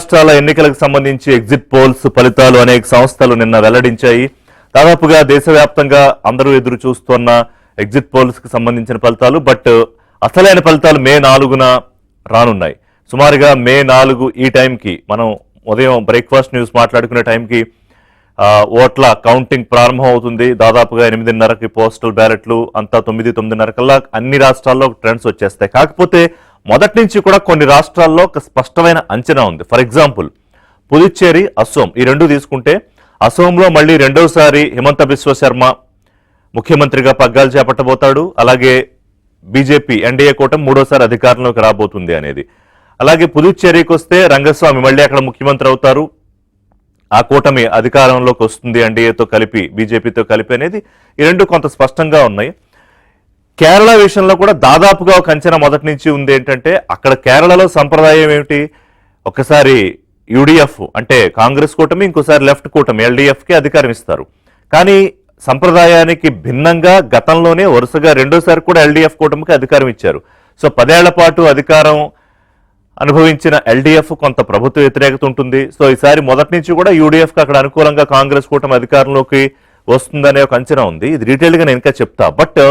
రాష్ట్రాల ఎన్నికలకు సంబంధించి ఎగ్జిట్ పోల్స్ ఫలితాలు అనేక సంస్థలు నిన్న వెల్లడించాయి. దాదాపుగా దేశవ్యాప్తంగా అందరూ ఎదురు చూస్తున్న ఎగ్జిట్ పోల్స్ కి సంబంధించిన ఫలితాలు. బట్ అసలైన ఫలితాలు మే 4న రానున్నాయి. సుమారుగా మే 4 ఈ టైంకి మనం ఉదయం బ్రేక్ఫాస్ట్ న్యూస్ మాట్లాడుకునే టైంకి ఓట్ల కౌంటింగ్ ప్రారంభం అవుతుంది. దాదాపుగా 8:30కి పోస్టల్ బ్యాలెట్లు, అంతా 9-9:30 కల్లా అన్ని రాష్ట్రాల్లో ట్రెండ్స్ వచ్చేస్తాయి. కాకపోతే మొదటి నుంచి కూడా కొన్ని రాష్ట్రాల్లో ఒక స్పష్టమైన అంచనా ఉంది. ఫర్ ఎగ్జాంపుల్ పుదుచ్చేరి, అస్సోం ఈ రెండు తీసుకుంటే అస్సోంలో మళ్ళీ రెండోసారి హిమంత బిశ్వ శర్మ ముఖ్యమంత్రిగా పగ్గాలు చేపట్టబోతాడు. అలాగే బీజేపీ ఎన్డీఏ కూటమి మూడోసారి అధికారంలోకి రాబోతుంది అనేది. అలాగే పుదుచ్చేరికి వస్తే రంగస్వామి మళ్ళీ అక్కడ ముఖ్యమంత్రి అవుతారు. ఆ కూటమి అధికారంలోకి వస్తుంది ఎన్డీఏతో కలిపి, బీజేపీతో కలిపి అనేది ఈ రెండు కొంత స్పష్టంగా ఉన్నాయి. కేరళ విషయంలో కూడా దాదాపుగా ఒక అంచనా మొదటి నుంచి ఉంది. ఏంటంటే అక్కడ కేరళలో సంప్రదాయం ఏమిటి, ఒకసారి యూడీఎఫ్ అంటే కాంగ్రెస్ కూటమి, ఇంకోసారి లెఫ్ట్ కూటమి ఎల్డీఎఫ్ కి అధికారం ఇస్తారు. కానీ సంప్రదాయానికి భిన్నంగా గతంలోనే వరుసగా రెండోసారి కూడా ఎల్డీఎఫ్ కూటమికి అధికారం ఇచ్చారు. సో 10 ఏళ్ల పాటు అధికారం అనుభవించిన ఎల్డీఎఫ్ కొంత ప్రభుత్వ వ్యతిరేకత ఉంటుంది. సో ఈసారి మొదటి నుంచి కూడా యూడీఎఫ్ కి అక్కడ అనుకూలంగా కాంగ్రెస్ కూటమి అధికారంలోకి వస్తుందనే ఒక అంచనా ఉంది. ఇది డీటెయిల్ గా నేను ఇంకా చెప్తా. బట్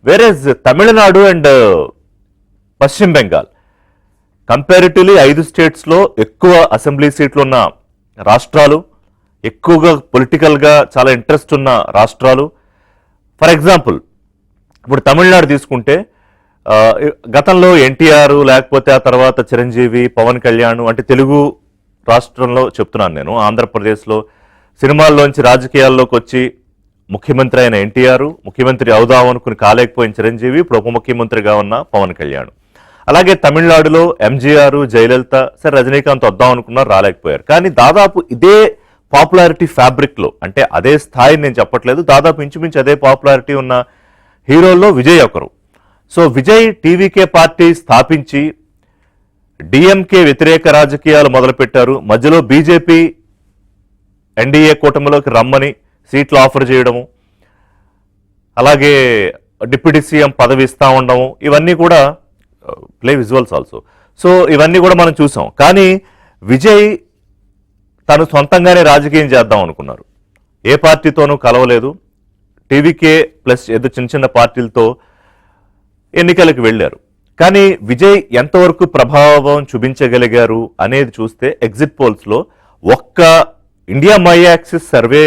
వేరేజ్ తమిళనాడు అండ్ పశ్చిమ బెంగాల్ కంపారిటివ్లీ 5 స్టేట్స్ లో ఎక్కువ అసెంబ్లీ సీట్లు ఉన్న రాష్ట్రాలు, ఎక్కువగా పొలిటికల్ గా చాలా ఇంట్రెస్ట్ ఉన్న రాష్ట్రాలు. ఫర్ ఎగ్జాంపుల్ ఇప్పుడు తమిళనాడు తీసుకుంటే గతంలో ఎన్టీఆర్, లేకపోతే ఆ తర్వాత చిరంజీవి, పవన్ కళ్యాణ్ అంటే తెలుగు రాష్ట్రంలో చెప్తున్నాను నేను, ఆంధ్రప్రదేశ్లో సినిమాల్లోంచి రాజకీయాల్లోకి వచ్చి ముఖ్యమంత్రి అయిన ఎన్టీఆర్, ముఖ్యమంత్రి అవుదాం అనుకుని కాలేకపోయిన చిరంజీవి, ఇప్పుడు ఉప ముఖ్యమంత్రిగా ఉన్న పవన్ కళ్యాణ్. అలాగే తమిళనాడులో ఎంజీఆర్, జయలలిత, సరే రజనీకాంత్ వద్దాం అనుకున్నారు, రాలేకపోయారు. కానీ దాదాపు ఇదే పాపులారిటీ ఫ్యాబ్రిక్ లో, అంటే అదే స్థాయి నేను చెప్పట్లేదు, దాదాపు ఇంచుమించు అదే పాపులారిటీ ఉన్న హీరోల్లో విజయ్ ఒకరు. సో విజయ్ టీవీకే పార్టీ స్థాపించి డిఎంకే వ్యతిరేక రాజకీయాలు మొదలుపెట్టారు. మధ్యలో బీజేపీ ఎన్డీఏ కూటమిలోకి రమ్మని సీట్లు ఆఫర్ చేయడము, అలాగే డిప్యూటీ సీఎం పదవి ఇస్తా ఉండము, ఇవన్నీ కూడా ప్లే విజువల్స్ ఆల్సో. సో ఇవన్నీ కూడా మనం చూసాం. కానీ విజయ్ తను సొంతంగానే రాజకీయం చేద్దాం అనుకున్నారు. ఏ పార్టీతోనూ కలవలేదు. టీవీకే ప్లస్ ఏదో చిన్న చిన్న పార్టీలతో ఎన్నికలకు వెళ్ళారు. కానీ విజయ్ ఎంతవరకు ప్రభావం చూపించగలిగారు అనేది చూస్తే ఎగ్జిట్ పోల్స్ లో ఒక్క India my axis survey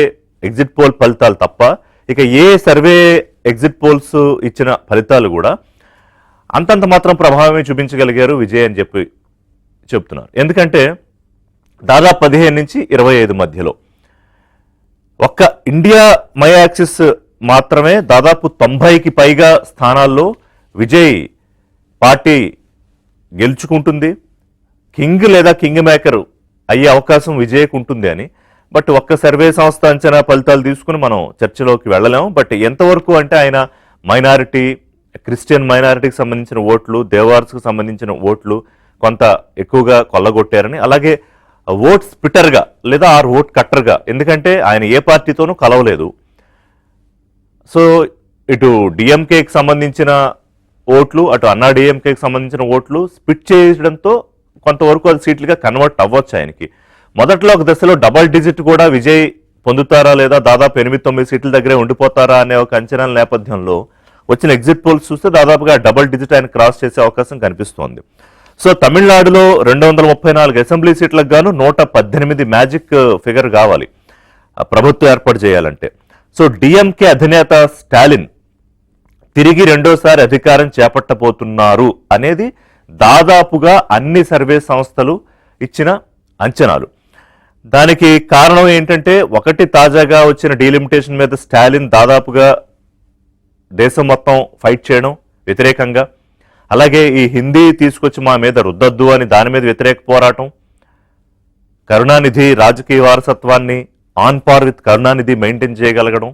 exit poll ఫలితాలు తప్ప ఇక ఏ సర్వే ఎగ్జిట్ పోల్స్ ఇచ్చిన ఫలితాలు కూడా అంతంత మాత్రం ప్రభావమే చూపించగలిగారు విజయ్ అని చెప్పి చెప్తున్నారు. ఎందుకంటే దాదాపు 15 నుంచి 25 మధ్యలో ఒక్క ఇండియా మై యాక్సిస్ మాత్రమే దాదాపు 90కి పైగా స్థానాల్లో విజయ్ పార్టీ గెలుచుకుంటుంది, కింగ్ లేదా కింగ్ మేకర్ అయ్యే అవకాశం విజయ్కి ఉంటుంది అని. బట్ ఒక్క సర్వే సంస్థ అంచనా ఫలితాలు తీసుకుని మనం చర్చలోకి వెళ్ళలేము. బట్ ఎంతవరకు అంటే ఆయన మైనారిటీ, క్రిస్టియన్ మైనారిటీకి సంబంధించిన ఓట్లు, దేవార్స్కి సంబంధించిన ఓట్లు కొంత ఎక్కువగా కొల్లగొట్టారని, అలాగే ఓట్ స్పిటర్గా లేదా ఓట్ కట్టర్గా, ఎందుకంటే ఆయన ఏ పార్టీతోనూ కలవలేదు. సో ఇటు డిఎంకేకి సంబంధించిన ఓట్లు, అటు అన్నా డిఎంకేకి సంబంధించిన ఓట్లు స్పిట్ చేయడంతో కొంతవరకు అది సీట్లుగా కన్వర్ట్ అవ్వచ్చు ఆయనకి. మొదట్లో ఒక దశలో డబల్ డిజిట్ కూడా విజయ్ పొందుతారా లేదా దాదాపు 8-9 సీట్ల దగ్గరే ఉండిపోతారా అనే ఒక అంచనాల నేపథ్యంలో వచ్చిన ఎగ్జిట్ పోల్స్ చూస్తే దాదాపుగా డబల్ డిజిట్ ఆయన క్రాస్ చేసే అవకాశం కనిపిస్తోంది. సో తమిళనాడులో 234 అసెంబ్లీ సీట్లకు గాను 118 మ్యాజిక్ ఫిగర్ కావాలి ప్రభుత్వం ఏర్పాటు చేయాలంటే. సో డిఎంకే అధినేత స్టాలిన్ తిరిగి రెండోసారి అధికారం చేపట్టబోతున్నారు అనేది దాదాపుగా అన్ని సర్వే సంస్థలు ఇచ్చిన అంచనాలు. దానికి కారణం ఏంటంటే ఒకటి, తాజాగా వచ్చిన డీలిమిటేషన్ మీద స్టాలిన్ దాదాపుగా దేశం మొత్తం ఫైట్ చేయడం వ్యతిరేకంగా, అలాగే ఈ హిందీ తీసుకొచ్చి మా మీద రుద్దొద్దు అని దాని మీద వ్యతిరేక పోరాటం, కరుణానిధి రాజకీయ వారసత్వాన్ని on par with Karunanidhi maintain చేయగలగడం,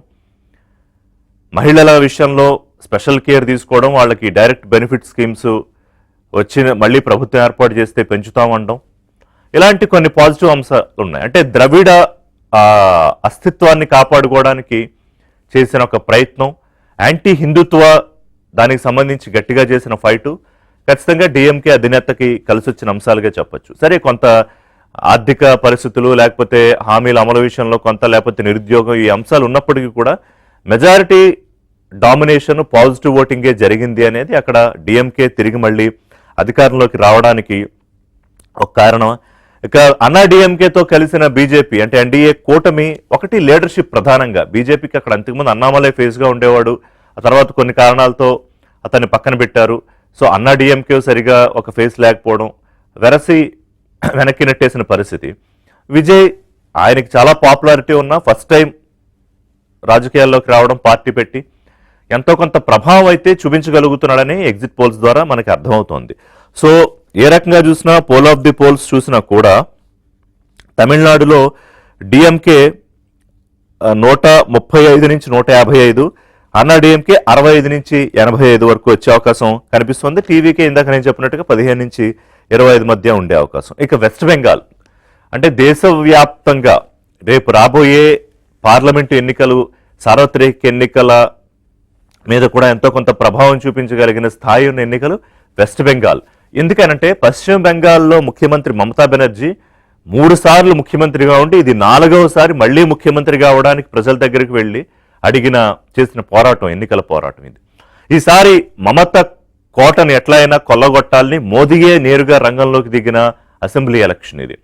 మహిళల విషయంలో స్పెషల్ కేర్ తీసుకోవడం, వాళ్ళకి డైరెక్ట్ బెనిఫిట్ స్కీమ్స్ వచ్చిన మళ్ళీ ప్రభుత్వం ఏర్పాటు చేస్తే పెంచుతామండం, ఇలాంటి కొన్ని పాజిటివ్ అంశాలు ఉన్నాయి. అంటే ద్రవిడ అస్తిత్వాన్ని కాపాడుకోవడానికి చేసిన ఒక ప్రయత్నం, యాంటీ హిందుత్వ దానికి సంబంధించి గట్టిగా చేసిన ఫైటు ఖచ్చితంగా డిఎంకే అధినేతకి కలిసి వచ్చిన అంశాలుగా చెప్పొచ్చు. సరే కొంత ఆర్థిక పరిస్థితులు లేకపోతే హామీల అమలు విషయంలో కొంత, లేకపోతే నిరుద్యోగం, ఈ అంశాలు ఉన్నప్పటికీ కూడా మెజారిటీ డామినేషన్ పాజిటివ్ ఓటింగే జరిగింది అనేది అక్కడ డిఎంకే తిరిగి మళ్ళీ అధికారంలోకి రావడానికి ఒక కారణం. ఇక అన్నా డిఎంకేతో కలిసిన బీజేపీ అంటే ఎన్డీఏ కూటమి ఒకటి లీడర్షిప్ ప్రధానంగా. బీజేపీకి అక్కడ అంతకుముందు అన్నామలై ఫేస్గా ఉండేవాడు, ఆ తర్వాత కొన్ని కారణాలతో అతన్ని పక్కన పెట్టారు. సో అన్నా డిఎంకే సరిగా ఒక ఫేస్ లేకపోవడం, వెరసి వెనక్కి నెట్టేసిన పరిస్థితి. విజయ్ ఆయనకి చాలా పాపులారిటీ ఉన్న ఫస్ట్ టైం రాజకీయాల్లోకి రావడం, పార్టీ పెట్టి ఎంతో కొంత ప్రభావం అయితే చూపించగలుగుతున్నాడని ఎగ్జిట్ పోల్స్ ద్వారా మనకి అర్థమవుతోంది. సో ఏ రకంగా చూసినా, పోల్ ఆఫ్ ది పోల్స్ చూసినా కూడా తమిళనాడులో డిఎంకే 135 నుంచి 155, అన్నా డిఎంకే 65 నుంచి 85 వరకు వచ్చే అవకాశం కనిపిస్తుంది. టీవీకే ఇందాక నేను చెప్పినట్టుగా 15 నుంచి 25 మధ్య ఉండే అవకాశం. ఇక వెస్ట్ బెంగాల్ అంటే దేశవ్యాప్తంగా రేపు రాబోయే పార్లమెంటు ఎన్నికలు, సార్వత్రిక ఎన్నికల మీద కూడా ఎంతో కొంత ప్రభావం చూపించగలిగిన స్థాయి ఉన్న ఎన్నికలు వెస్ట్ బెంగాల్. ఎందుకనంటే పశ్చిమ బెంగాల్లో ముఖ్యమంత్రి మమతా బెనర్జీ 3 సార్లు ముఖ్యమంత్రిగా ఉండి ఇది 4వసారి మళ్లీ ముఖ్యమంత్రి కావడానికి ప్రజల దగ్గరికి వెళ్లి చేసిన పోరాటం, ఎన్నికల పోరాటం ఇది. ఈసారి మమత కోటను ఎట్లయినా కొల్లగొట్టాలని మోదీయే నేరుగా రంగంలోకి దిగిన అసెంబ్లీ ఎలక్షన్ ఇది.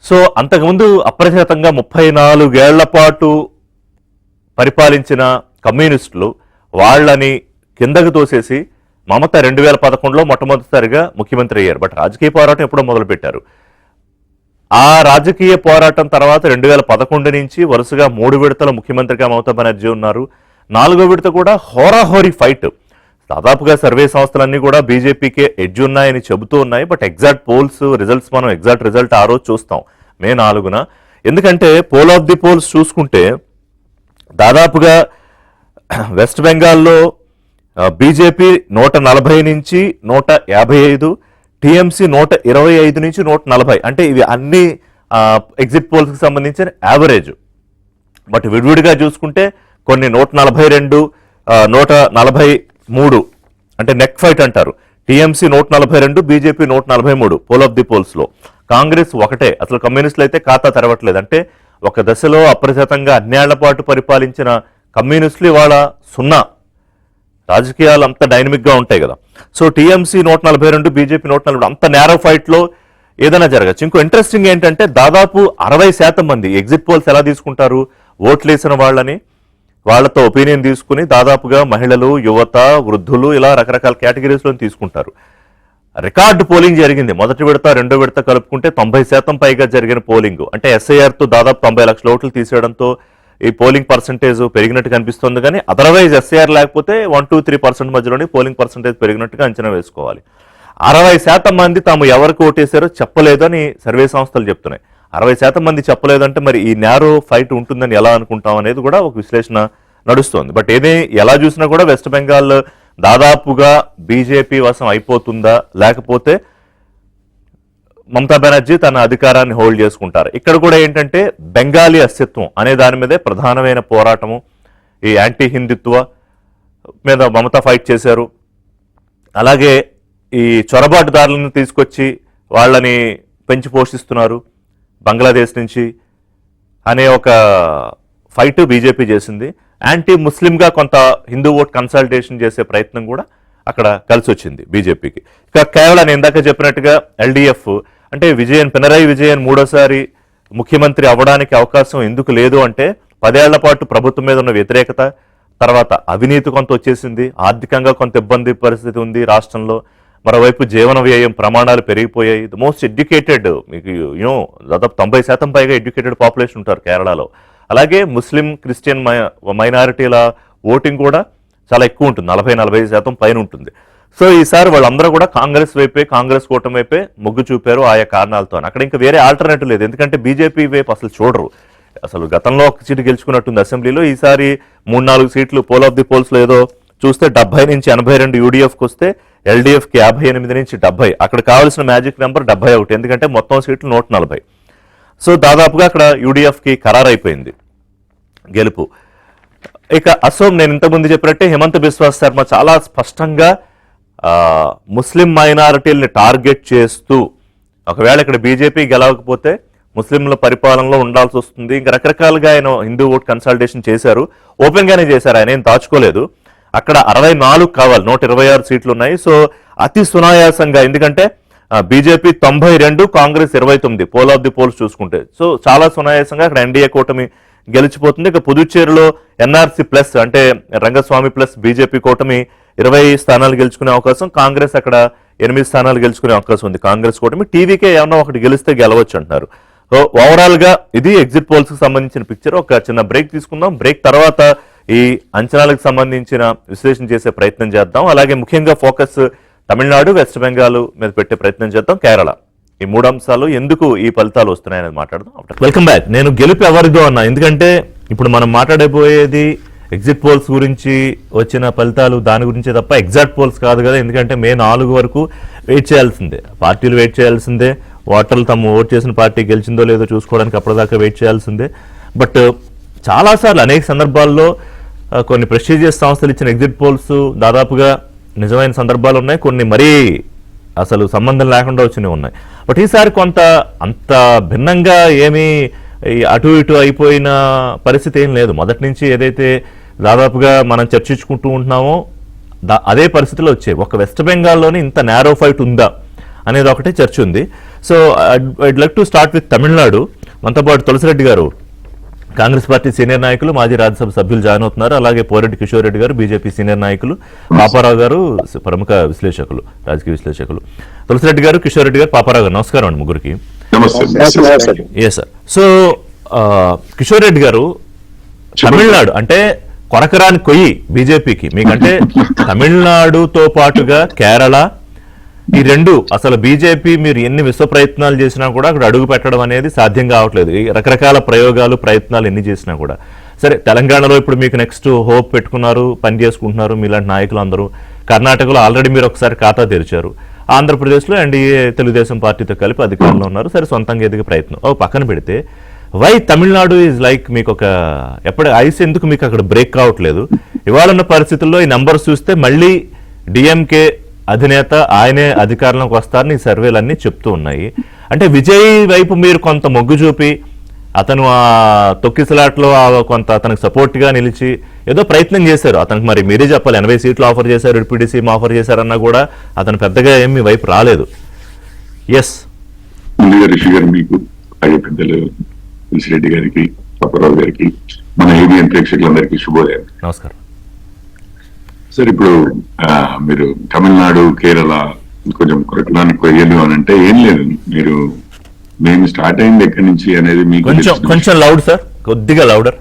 సో అంతకుముందు అప్రతిహతంగా 34 ఏళ్ల పాటు పరిపాలించిన కమ్యూనిస్టులు వాళ్ళని కిందకు తోసేసి మమత 2011లో మొట్టమొదటిసారిగా ముఖ్యమంత్రి అయ్యారు. బట్ రాజకీయ పోరాటం ఎప్పుడో మొదలుపెట్టారు. ఆ రాజకీయ పోరాటం తర్వాత 2011 నుంచి వరుసగా 3 విడతల ముఖ్యమంత్రిగా మమతా బెనర్జీ ఉన్నారు. 4వ విడత కూడా హోరాహోరీ ఫైట్. దాదాపుగా సర్వే సంస్థలన్నీ కూడా బీజేపీకే ఎడ్జ్ ఉన్నాయని చెబుతూ ఉన్నాయి. బట్ ఎగ్జాక్ట్ పోల్స్ రిజల్ట్స్ మనం ఎగ్జాక్ట్ రిజల్ట్ ఆ రోజు చూస్తాం, మే 4న. ఎందుకంటే పోల్ ఆఫ్ ది పోల్స్ చూసుకుంటే దాదాపుగా వెస్ట్ బెంగాల్లో బీజేపీ 140 నుంచి 155, టీఎంసీ 125 నుంచి 140. అంటే ఇవి అన్ని ఎగ్జిట్ పోల్స్కి సంబంధించిన యావరేజ్. బట్ విడివిడిగా చూసుకుంటే కొన్ని 142, 143 అంటే నెక్ ఫైట్ అంటారు. TMC 142, BJP 143 poll of the polls లో. కాంగ్రెస్ ఒకటే, అసలు కమ్యూనిస్టులు అయితే ఖాతా తెరవట్లేదు. అంటే ఒక దశలో అప్రతిహతంగా అన్నేళ్ల పాటు పరిపాలించిన కమ్యూనిస్టులు ఇవాళ 0. రాజకీయాలు అంత డైనమిక్ గా ఉంటాయి కదా. సో టీఎంసీ 142, బీజేపీ 140, అంత నేరో ఫైట్ లో ఏదైనా జరగచ్చు. ఇంకో ఇంట్రెస్టింగ్ ఏంటంటే దాదాపు 60% మంది ఎగ్జిట్ పోల్స్ ఎలా తీసుకుంటారు, ఓట్లేసిన వాళ్ళని వాళ్లతో ఒపీనియన్ తీసుకుని దాదాపుగా మహిళలు, యువత, వృద్ధులు ఇలా రకరకాల కేటగిరీస్లో తీసుకుంటారు. రికార్డు పోలింగ్ జరిగింది. మొదటి విడత, 2వ విడత కలుపుకుంటే 90% పైగా జరిగిన పోలింగ్. అంటే ఎస్ఐఆర్ తో దాదాపు 90 లక్షల ఓట్లు తీసేయడంతో ఈ పోలింగ్ పర్సంటేజ్ పెరిగినట్టు కనిపిస్తుంది. కానీ అదర్వైజ్ ఎస్ఐఆర్ లేకపోతే 1-3% మధ్యలోనే పోలింగ్ పర్సంటేజ్ పెరిగినట్టుగా అంచనా వేసుకోవాలి. 60% మంది తాము ఎవరికి ఓటేశారో చెప్పలేదు అని సర్వే సంస్థలు చెప్తున్నాయి. 60% మంది చెప్పలేదంటే మరి ఈ నేరో ఫైట్ ఉంటుందని ఎలా అనుకుంటాం అనేది కూడా ఒక విశ్లేషణ నడుస్తోంది. బట్ ఎలా చూసినా కూడా వెస్ట్ బెంగాల్ దాదాపుగా బీజేపీ వశం అయిపోతుందా, లేకపోతే మమతా బెనర్జీ తన అధికారాన్ని హోల్డ్ చేసుకుంటారు. ఇక్కడ కూడా ఏంటంటే బెంగాలీ అస్తిత్వం అనే దాని మీదే ప్రధానమైన పోరాటము. ఈ యాంటీ హిందుత్వ మీద మమతా ఫైట్ చేశారు. అలాగే ఈ చొరబాటుదారులను తీసుకొచ్చి వాళ్ళని పెంచి పోషిస్తున్నారు బంగ్లాదేశ్ నుంచి అనే ఒక ఫైట్ బీజేపీ చేసింది. యాంటీ ముస్లింగా కొంత హిందూ ఓట్ కన్సల్టేషన్ చేసే ప్రయత్నం కూడా అక్కడ కలిసి వచ్చింది బీజేపీకి. ఇక కేవలం నేను ఇందాక చెప్పినట్టుగా ఎల్డీఎఫ్ అంటే పినరయి విజయన్ 3వసారి ముఖ్యమంత్రి అవ్వడానికి అవకాశం ఎందుకు లేదు అంటే 10 ఏళ్ల పాటు ప్రభుత్వం మీద ఉన్న వ్యతిరేకత, తర్వాత అవినీతి కొంత వచ్చేసింది, ఆర్థికంగా కొంత ఇబ్బంది పరిస్థితి ఉంది రాష్ట్రంలో. మరోవైపు జీవన వ్యయం ప్రమాణాలు పెరిగిపోయాయి. ద మోస్ట్ ఎడ్యుకేటెడ్, మీకు దాదాపు 90% పైగా ఎడ్యుకేటెడ్ పాపులేషన్ ఉంటారు కేరళలో. అలాగే ముస్లిం, క్రిస్టియన్ మైనారిటీల ఓటింగ్ కూడా చాలా ఎక్కువ ఉంటుంది, 40-45% పైన ఉంటుంది. సో ఈసారి వాళ్ళందరూ కూడా కాంగ్రెస్ వైపే, కాంగ్రెస్ కూటమి వైపే మొగ్గు చూపారు ఆయా కారణాలతో. అక్కడ ఇంకా వేరే ఆల్టర్నేటివ్ లేదు. ఎందుకంటే బీజేపీ వైపు అసలు చూడరు. అసలు గతంలో ఒక సీటు గెలుచుకున్నట్టుంది అసెంబ్లీలో, ఈసారి 3-4 సీట్లు పోల్ ఆఫ్ ది పోల్స్ లో ఏదో చూస్తే 70 నుంచి 82 యూడీఎఫ్కి వస్తే ఎల్డీఎఫ్కి 58 నుంచి 70. అక్కడ కావాల్సిన మ్యాజిక్ నెంబర్ 71, ఎందుకంటే మొత్తం సీట్లు 140. సో దాదాపుగా అక్కడ యూడీఎఫ్కి ఖరారైపోయింది గెలుపు. ఇక అసోం, నేను ఇంతకుముందు చెప్పినట్టే హిమంత బిశ్వా శర్మ చాలా స్పష్టంగా ముస్లిం మైనారిటీల్ని టార్గెట్ చేస్తూ ఒకవేళ ఇక్కడ బీజేపీ గెలవకపోతే ముస్లింల పరిపాలనలో ఉండాల్సి వస్తుంది. ఇంకా రకరకాలుగా ఆయన హిందూ ఓట్ కన్సల్టేషన్ చేశారు, ఓపెన్ గానే చేశారు, ఆయన ఏం దాచుకోలేదు. అక్కడ 64 కావాలి, 126 సీట్లు ఉన్నాయి. సో అతి సునాయాసంగా, ఎందుకంటే BJP 92, Congress 29 poll of the polls చూసుకుంటే. సో చాలా సునాయాసంగా అక్కడ ఎన్డీఏ కూటమి గెలిచిపోతుంది. ఇక పుదుచ్చేరిలో ఎన్ఆర్సీ ప్లస్ అంటే రంగస్వామి ప్లస్ బీజేపీ కూటమి 20 స్థానాలు గెలుచుకునే అవకాశం, కాంగ్రెస్ అక్కడ 8 స్థానాలు గెలుచుకునే అవకాశం ఉంది. కాంగ్రెస్ కూటమి టీవీకే ఏమన్నా ఒకటి గెలిస్తే గెలవచ్చు అంటున్నారు. సో ఓవరాల్ గా ఇది ఎగ్జిట్ పోల్స్ కి సంబంధించిన పిక్చర్. ఒక చిన్న బ్రేక్ తీసుకుందాం. బ్రేక్ తర్వాత ఈ అంచనాలకు సంబంధించిన విశ్లేషణ చేసే ప్రయత్నం చేద్దాం. అలాగే ముఖ్యంగా ఫోకస్ తమిళనాడు, వెస్ట్ బెంగాల్ మీద పెట్టే ప్రయత్నం చేద్దాం, కేరళ. ఈ 3 అంశాలు ఎందుకు ఈ ఫలితాలు వస్తున్నాయనేది మాట్లాడదాం. Welcome back. నేను గెలుపు ఎవరిదో అన్నా, ఎందుకంటే ఇప్పుడు మనం మాట్లాడబోయేది ఎగ్జిట్ పోల్స్ గురించి వచ్చిన ఫలితాలు, దాని గురించే తప్ప ఎగ్జాక్ట్ పోల్స్ కాదు కదా. ఎందుకంటే మే 4 వరకు వెయిట్ చేయాల్సిందే, పార్టీలు వెయిట్ చేయాల్సిందే, ఓటర్లు తమ ఓట్ చేసిన పార్టీ గెలిచిందో లేదో చూసుకోవడానికి అప్పటిదాకా వెయిట్ చేయాల్సిందే. బట్ చాలాసార్లు అనేక సందర్భాల్లో కొన్ని ప్రెస్టీజియస్ సంస్థలు ఇచ్చిన ఎగ్జిట్ పోల్స్ దాదాపుగా నిజమైన సందర్భాలు ఉన్నాయి, కొన్ని మరీ అసలు సంబంధం లేకుండా వచ్చినవి ఉన్నాయి. బట్ ఈసారి కొంత అంత భిన్నంగా ఏమీ అటు ఇటు అయిపోయిన పరిస్థితి ఏం లేదు. మొదటి నుంచి ఏదైతే దాదాపుగా మనం చర్చించుకుంటూ ఉంటున్నామో అదే పరిస్థితిలో వచ్చాయి. ఒక వెస్ట్ బెంగాల్లోనే ఇంత నేరో ఫైట్ ఉందా అనేది ఒకటే చర్చ ఉంది. So I'd like to start with Tamil Nadu. మనతో పాటు తులసిరెడ్డి గారు, కాంగ్రెస్ పార్టీ సీనియర్ నాయకులు, మాజీ రాజ్యసభ సభ్యులు జాయిన్ అవుతున్నారు. అలాగే పోరెడ్డి కిషోర్ రెడ్డి గారు, బీజేపీ సీనియర్ నాయకులు, పాపారావు గారు ప్రముఖ విశ్లేషకులు, రాజకీయ విశ్లేషకులు. తులసిరెడ్డి గారు, కిషోర్ రెడ్డి గారు, పాపారావు గారు, నమస్కారం అండి ముగ్గురికి. Yes sir. So Kishore Reddy garu, Tamil Nadu అంటే కొరకరాని కొయ్యి బీజేపీకి. మీకంటే తమిళనాడుతో పాటుగా కేరళ, ఈ రెండు అసలు బీజేపీ మీరు ఎన్ని విశ్వ ప్రయత్నాలు చేసినా కూడా అక్కడ అడుగు పెట్టడం అనేది సాధ్యం కావట్లేదు. రకరకాల ప్రయోగాలు, ప్రయత్నాలు ఎన్ని చేసినా కూడా. సరే, తెలంగాణలో ఇప్పుడు మీకు నెక్స్ట్ హోప్ పెట్టుకున్నారు, పని చేసుకుంటున్నారు మీలాంటి నాయకులు అందరూ. కర్ణాటకలో ఆల్రెడీ మీరు ఒకసారి ఖాతా తెరిచారు. ఆంధ్రప్రదేశ్లో ఎన్డీఏ తెలుగుదేశం పార్టీతో కలిపి అధికారంలో ఉన్నారు. సరే, సొంతంగా ఎదిగే ప్రయత్నం పక్కన పెడితే, వై తమిళనాడు ఈజ్ లైక్ మీకు ఒక ఐస్ ఎందుకు మీకు అక్కడ బ్రేక్ కావట్లేదు? ఇవాళ ఉన్న పరిస్థితుల్లో ఈ నంబర్స్ చూస్తే మళ్ళీ డిఎంకే అధినేత ఆయనే అధికారంలోకి వస్తారని ఈ సర్వేలన్నీ చెప్తూ ఉన్నాయి. అంటే విజయ్ వైపు మీరు కొంత మొగ్గు చూపి, అతను ఆ తొక్కిసలాట్లో కొంత అతనికి సపోర్ట్గా నిలిచి ఏదో ప్రయత్నం చేశారు. అతనికి మరి మీరే చెప్పాలి, 80 సీట్లు ఆఫర్ చేశారు, డిప్యూటీ సీఎం ఆఫర్ చేశారన్నా కూడా అతను పెద్దగా ఏమి వైపు రాలేదు. ఎస్ రిషి గారు, మీకు పెద్దలు తులసిరెడ్డి గారికి, పాపారావు గారికి, మన ఏబిఎన్ ప్రేక్షకులందరికీ శుభోదయం. నమస్కారం సార్. ఇప్పుడు మీరు తమిళనాడు, కేరళ కొంచెం కొరకడానికి కొయ్యలు అని అంటే ఏం లేదు. మీరు మేము స్టార్ట్ అయింది ఎక్కడి నుంచి అనేది మీకు కొంచెం లౌడ్ సార్, కొద్దిగా లౌడర్.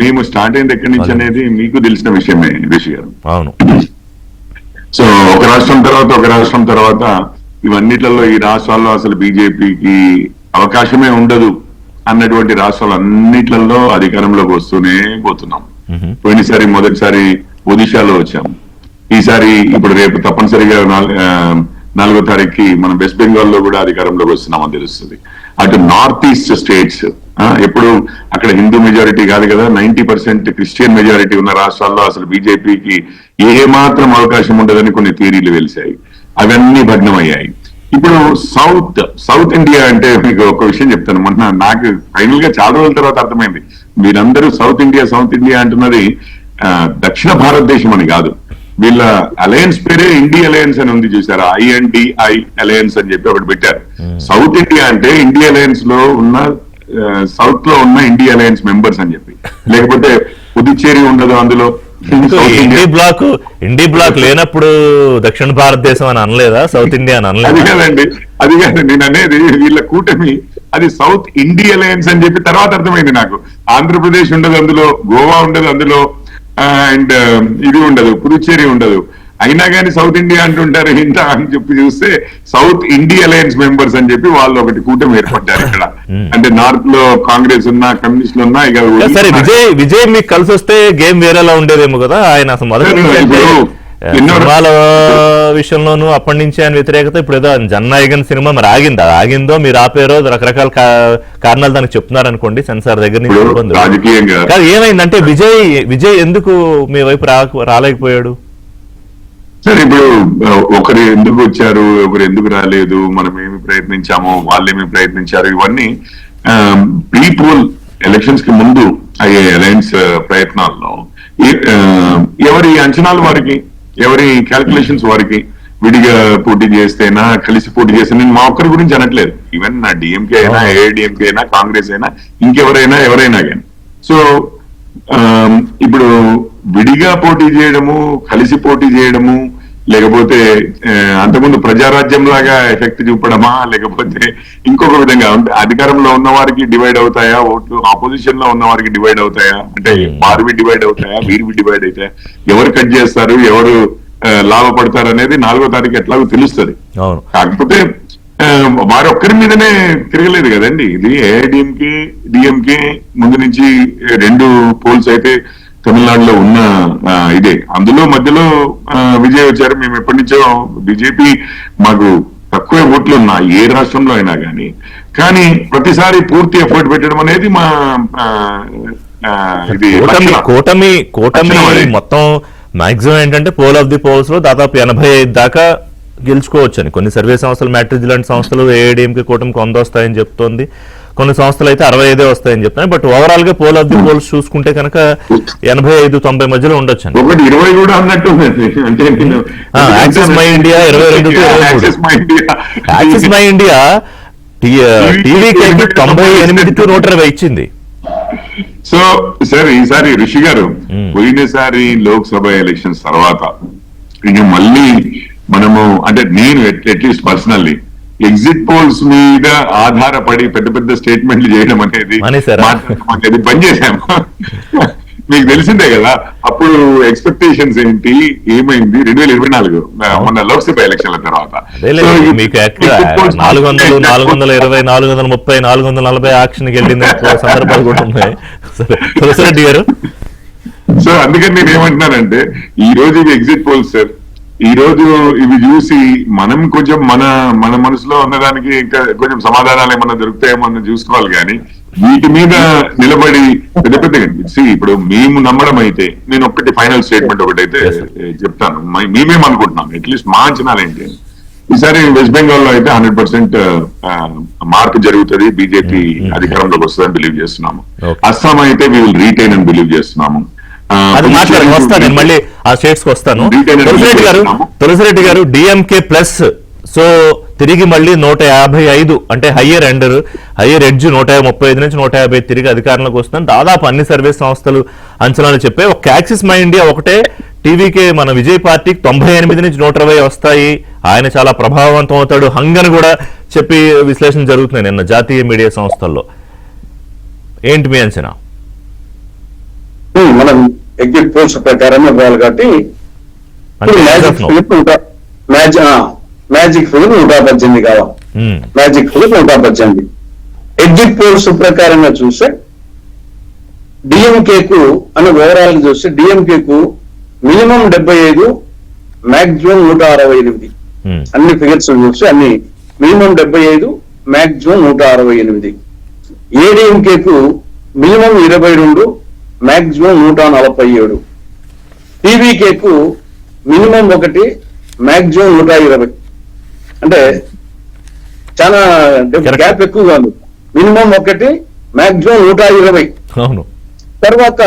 మేము స్టార్ట్ అయింది ఎక్కడి నుంచి అనేది మీకు తెలిసిన విషయమే రిషి గారు. అవును. సో ఒక రాష్ట్రం తర్వాత ఇవన్నిట్లలో ఈ రాష్ట్రాల్లో అసలు బీజేపీకి అవకాశమే ఉండదు అన్నటువంటి రాష్ట్రాలు అన్నిట్లలో అధికారంలోకి వస్తూనే పోతున్నాం. పోయినసారి మొదటిసారి ఒడిశాలో వచ్చాము. ఈసారి ఇప్పుడు రేపు తప్పనిసరిగా 4వ తారీఖుకి మనం వెస్ట్ బెంగాల్ లో కూడా అధికారంలోకి వస్తున్నామని తెలుస్తుంది. అటు నార్త్ ఈస్ట్ స్టేట్స్ ఎప్పుడు అక్కడ హిందూ మెజారిటీ కాదు కదా, 90% క్రిస్టియన్ మెజారిటీ ఉన్న రాష్ట్రాల్లో అసలు బీజేపీకి ఏ మాత్రం అవకాశం ఉండదని కొన్ని థియరీలు వెలిశాయి. అవన్నీ భగ్నమయ్యాయి. ఇప్పుడు సౌత్ ఇండియా అంటే మీకు ఒక విషయం చెప్తాను. మొన్న నాకు ఫైనల్ గా చాలా రోజుల తర్వాత అర్థమైంది. మీరందరూ సౌత్ ఇండియా అంటున్నది దక్షిణ భారతదేశం అని కాదు. వీళ్ళ అలయన్స్ పేరే ఇండియా అలయన్స్ అని ఉంది, చూసారా? INDI అలయన్స్ అని చెప్పి ఒకటి పెట్టారు. సౌత్ ఇండియా అంటే ఇండియా అలయన్స్ లో ఉన్న సౌత్ లో ఉన్న ఇండియా అలయన్స్ మెంబర్స్ అని చెప్పి, లేకపోతే పుదుచ్చేరి ఉండదు అందులో. ఇండి బ్లాక్ లేనప్పుడు దక్షిణ భారతదేశం అని అనలేదా, సౌత్ ఇండియా అని అనలేదు? అది కాదండి నేను అనేది. వీళ్ళ కూటమి అది సౌత్ ఇండియా అలయన్స్ అని చెప్పి తర్వాత అర్థమైంది నాకు. ఆంధ్రప్రదేశ్ ఉండదు అందులో, గోవా ఉండదు అందులో, అండ్ ఇది ఉండదు, పుదుచ్చేరి ఉండదు. అయినా కానీ సౌత్ ఇండియా అంటుంటారు ఇంత అని చెప్పి చూస్తే సౌత్ ఇండియా అలయన్స్ మెంబర్స్ అని చెప్పి వాళ్ళు ఒకటి కూటమి ఏర్పడ్డారు ఇక్కడ. అంటే నార్త్ లో కాంగ్రెస్ ఉన్నా, కమ్యూనిస్టులు ఉన్నా. ఇక సరే, విజయ్ మీకు కలిసి వస్తే గేమ్ వేరేలా ఉండేదేమో కదా. ఆయన అసలు మొదటి సినిమాల విషయంలోనూ అప్పటి నుంచి ఆయన వ్యతిరేకత. ఇప్పుడు ఏదో జననాయకన్ సినిమా మరి ఆగిందో మీరు ఆపేరో రకరకాల కారణాలు దానికి చెప్తున్నారు అనుకోండి, సెన్సార్ దగ్గర నుంచి. రాజకీయంగా ఏమైందంటే విజయ్ ఎందుకు మీ వైపు రాలేకపోయాడు? సరే ఇప్పుడు ఒకరు ఎందుకు వచ్చారు, ఒకరు ఎందుకు రాలేదు, మనం ఏమి ప్రయత్నించాము, వాళ్ళేమి ప్రయత్నించారు, ఇవన్నీ ప్రీ పోల్ ఎలక్షన్స్ కి ముందు అయ్యే అలయన్స్ ప్రయత్నాల్లో ఎవరి అంచనాలు వారికి, ఎవరి క్యాల్కులేషన్స్ వారికి, విడిగా పోటీ చేస్తేనా కలిసి పోటీ చేస్తే, నేను మా ఒక్కరి గురించి అనట్లేదు, ఈవెన్ నా డిఎంకే అయినా ఏఐడిఎంకే అయినా కాంగ్రెస్ అయినా ఇంకెవరైనా కానీ. సో ఇప్పుడు విడిగా పోటీ చేయడము, కలిసి పోటీ చేయడము, లేకపోతే అంతకుముందు ప్రజారాజ్యం లాగా ఎఫెక్ట్ చూపడమా, లేకపోతే ఇంకొక విధంగా అధికారంలో ఉన్న వారికి డివైడ్ అవుతాయా ఓట్లు, ఆపోజిషన్ లో ఉన్న వారికి డివైడ్ అవుతాయా, అంటే వారివి డివైడ్ అవుతాయా, వీరివి డివైడ్ అవుతాయా, ఎవరు కట్ చేస్తారు, ఎవరు లాభపడతారు అనేది 4వ తారీఖు ఎట్లాగో తెలుస్తుంది. కాకపోతే వారి ఒక్కరి మీదనే తిరగలేదు కదండి, ఇది ఏఐడిఎంకే డిఎంకే ముందు నుంచి 2 పోల్స్ అయితే తమిళనాడులో ఉన్న ఇదే, అందులో మధ్యలో విజయ్ వచ్చారు. మేము ఎప్పటి నుంచో బీజేపీ మాకు తక్కువ ఓట్లు ఉన్నా ఏ రాష్ట్రంలో అయినా కానీ ప్రతిసారి పూర్తి ఎఫర్ట్ పెట్టడం అనేది మా ఇది కూటమి మొత్తం మాక్సిమం ఏంటంటే పోల్ ఆఫ్ ది పోల్స్ లో దాదాపు 85 దాకా గెలుచుకోవచ్చని కొన్ని సర్వే సంస్థలు, మ్యాట్రిజ్ లాంటి సంస్థలు ఏఐడిఎంకి కూటమికి 100 వస్తాయని చెప్తోంది, కొన్ని సంస్థలు అయితే 65 వస్తాయని చెప్తున్నాయి. బట్ ఓవరాల్ గా పోల్ ఆఫ్ ది పోల్స్ చూసుకుంటే కనుక 85-90 మధ్యలో ఉండొచ్చు అండి. 20 కూడా అన్నట్టు axis my India 22 axis my India టీవీకి 98-120 ఇచ్చింది. సో సార్ ఈసారి ఋషి గారు పోయినసారి లోక్సభ ఎలక్షన్స్ తర్వాత ఇది మళ్ళీ మనము అంటే నేను అట్లీస్ట్ పర్సనల్లీ ఎగ్జిట్ పోల్స్ మీద ఆధారపడి పెద్ద పెద్ద స్టేట్మెంట్లు చేయడం అనేది బంద్ చేశాము. మీకు తెలిసిందే కదా అప్పుడు ఎక్స్పెక్టేషన్స్ ఏంటి, ఏమైంది 2024 మొన్న లోక్సభ ఎలక్షన్ల తర్వాత. మీకు 400, 420, 430, 440 ఆక్షన్కి వెళ్ళింది సందర్భాలు కూడా ఉన్నాయి. తులసిరెడ్డి గారు, సో అందుకని నేను ఏమంటున్నానంటే ఈ రోజు ఇవి ఎగ్జిట్ పోల్స్ సార్, ఈ రోజు ఇవి చూసి మనం కొంచెం మన మనసులో ఉన్నదానికి ఇంకా కొంచెం సమాధానాలు ఏమన్నా దొరుకుతాయేమో చూసుకోవాలి, కానీ వీటి మీద నిలబడి పెద్ద పెద్దగా ఇప్పుడు మేము నమ్మడం అయితే, నేను ఒక్కటి ఫైనల్ స్టేట్మెంట్ ఒకటైతే చెప్తాను, మేమేమనుకుంటున్నాం అట్లీస్ట్ మా అంచనాలు ఏంటి, ఈసారి వెస్ట్ బెంగాల్ లో అయితే 100% మార్పు జరుగుతుంది, బీజేపీ అధికారంలోకి వస్తుందని బిలీవ్ చేస్తున్నాము. అస్సాం అయితే వీ విల్ రీటైన్ అని బిలీవ్ చేస్తున్నాము. అది మాట్లాడాను, వస్తాను నేను మళ్ళీ ఆ స్టేట్స్ కి వస్తాను. తులసిరెడ్డి గారు డిఎంకే ప్లస్, సో తిరిగి మళ్ళీ 155 అంటే హయ్యర్ ఎడ్జ్ 135 నుంచి 150 తిరిగి అధికారంలోకి వస్తుందని దాదాపు అన్ని సర్వే సంస్థలు అంచనాలు చెప్పాయి. ఒక యాక్సిస్ మై ఇండియా ఒకటే టీవీకే మన విజయ్ పార్టీకి 98 నుంచి 120 వస్తాయి, ఆయన చాలా ప్రభావవంతం అవుతాడు హంగని కూడా చెప్పి విశ్లేషణ జరుగుతున్నాయి నిన్న జాతీయ మీడియా సంస్థల్లో. ఏంటి మీ అంచనా? మనం ఎగ్జిట్ పోల్స్ ప్రకారం ఇవ్వాలి కాబట్టి మ్యాజిక్ ఫిగర్ 118 కావాలి. Magic figure 118. ఎగ్జిట్ పోల్స్ ప్రకారంగా చూస్తే డిఎంకేకు అని ఓవరాల్ చూస్తే డిఎంకేకు మినిమం 75, మాక్సిమం 168. అన్ని ఫిగర్స్ చూస్తే అన్ని మినిమం 75, మాక్సిమం 168. ఏడిఎంకేకు మినిమం 22, మాక్సిమం 147. టీవీకేకు మినిమం 1, మాక్సిమం 120. అంటే చాలా గ్యాప్ ఎక్కువగా ఉంది. Minimum 1, maximum 120. అవును. తర్వాత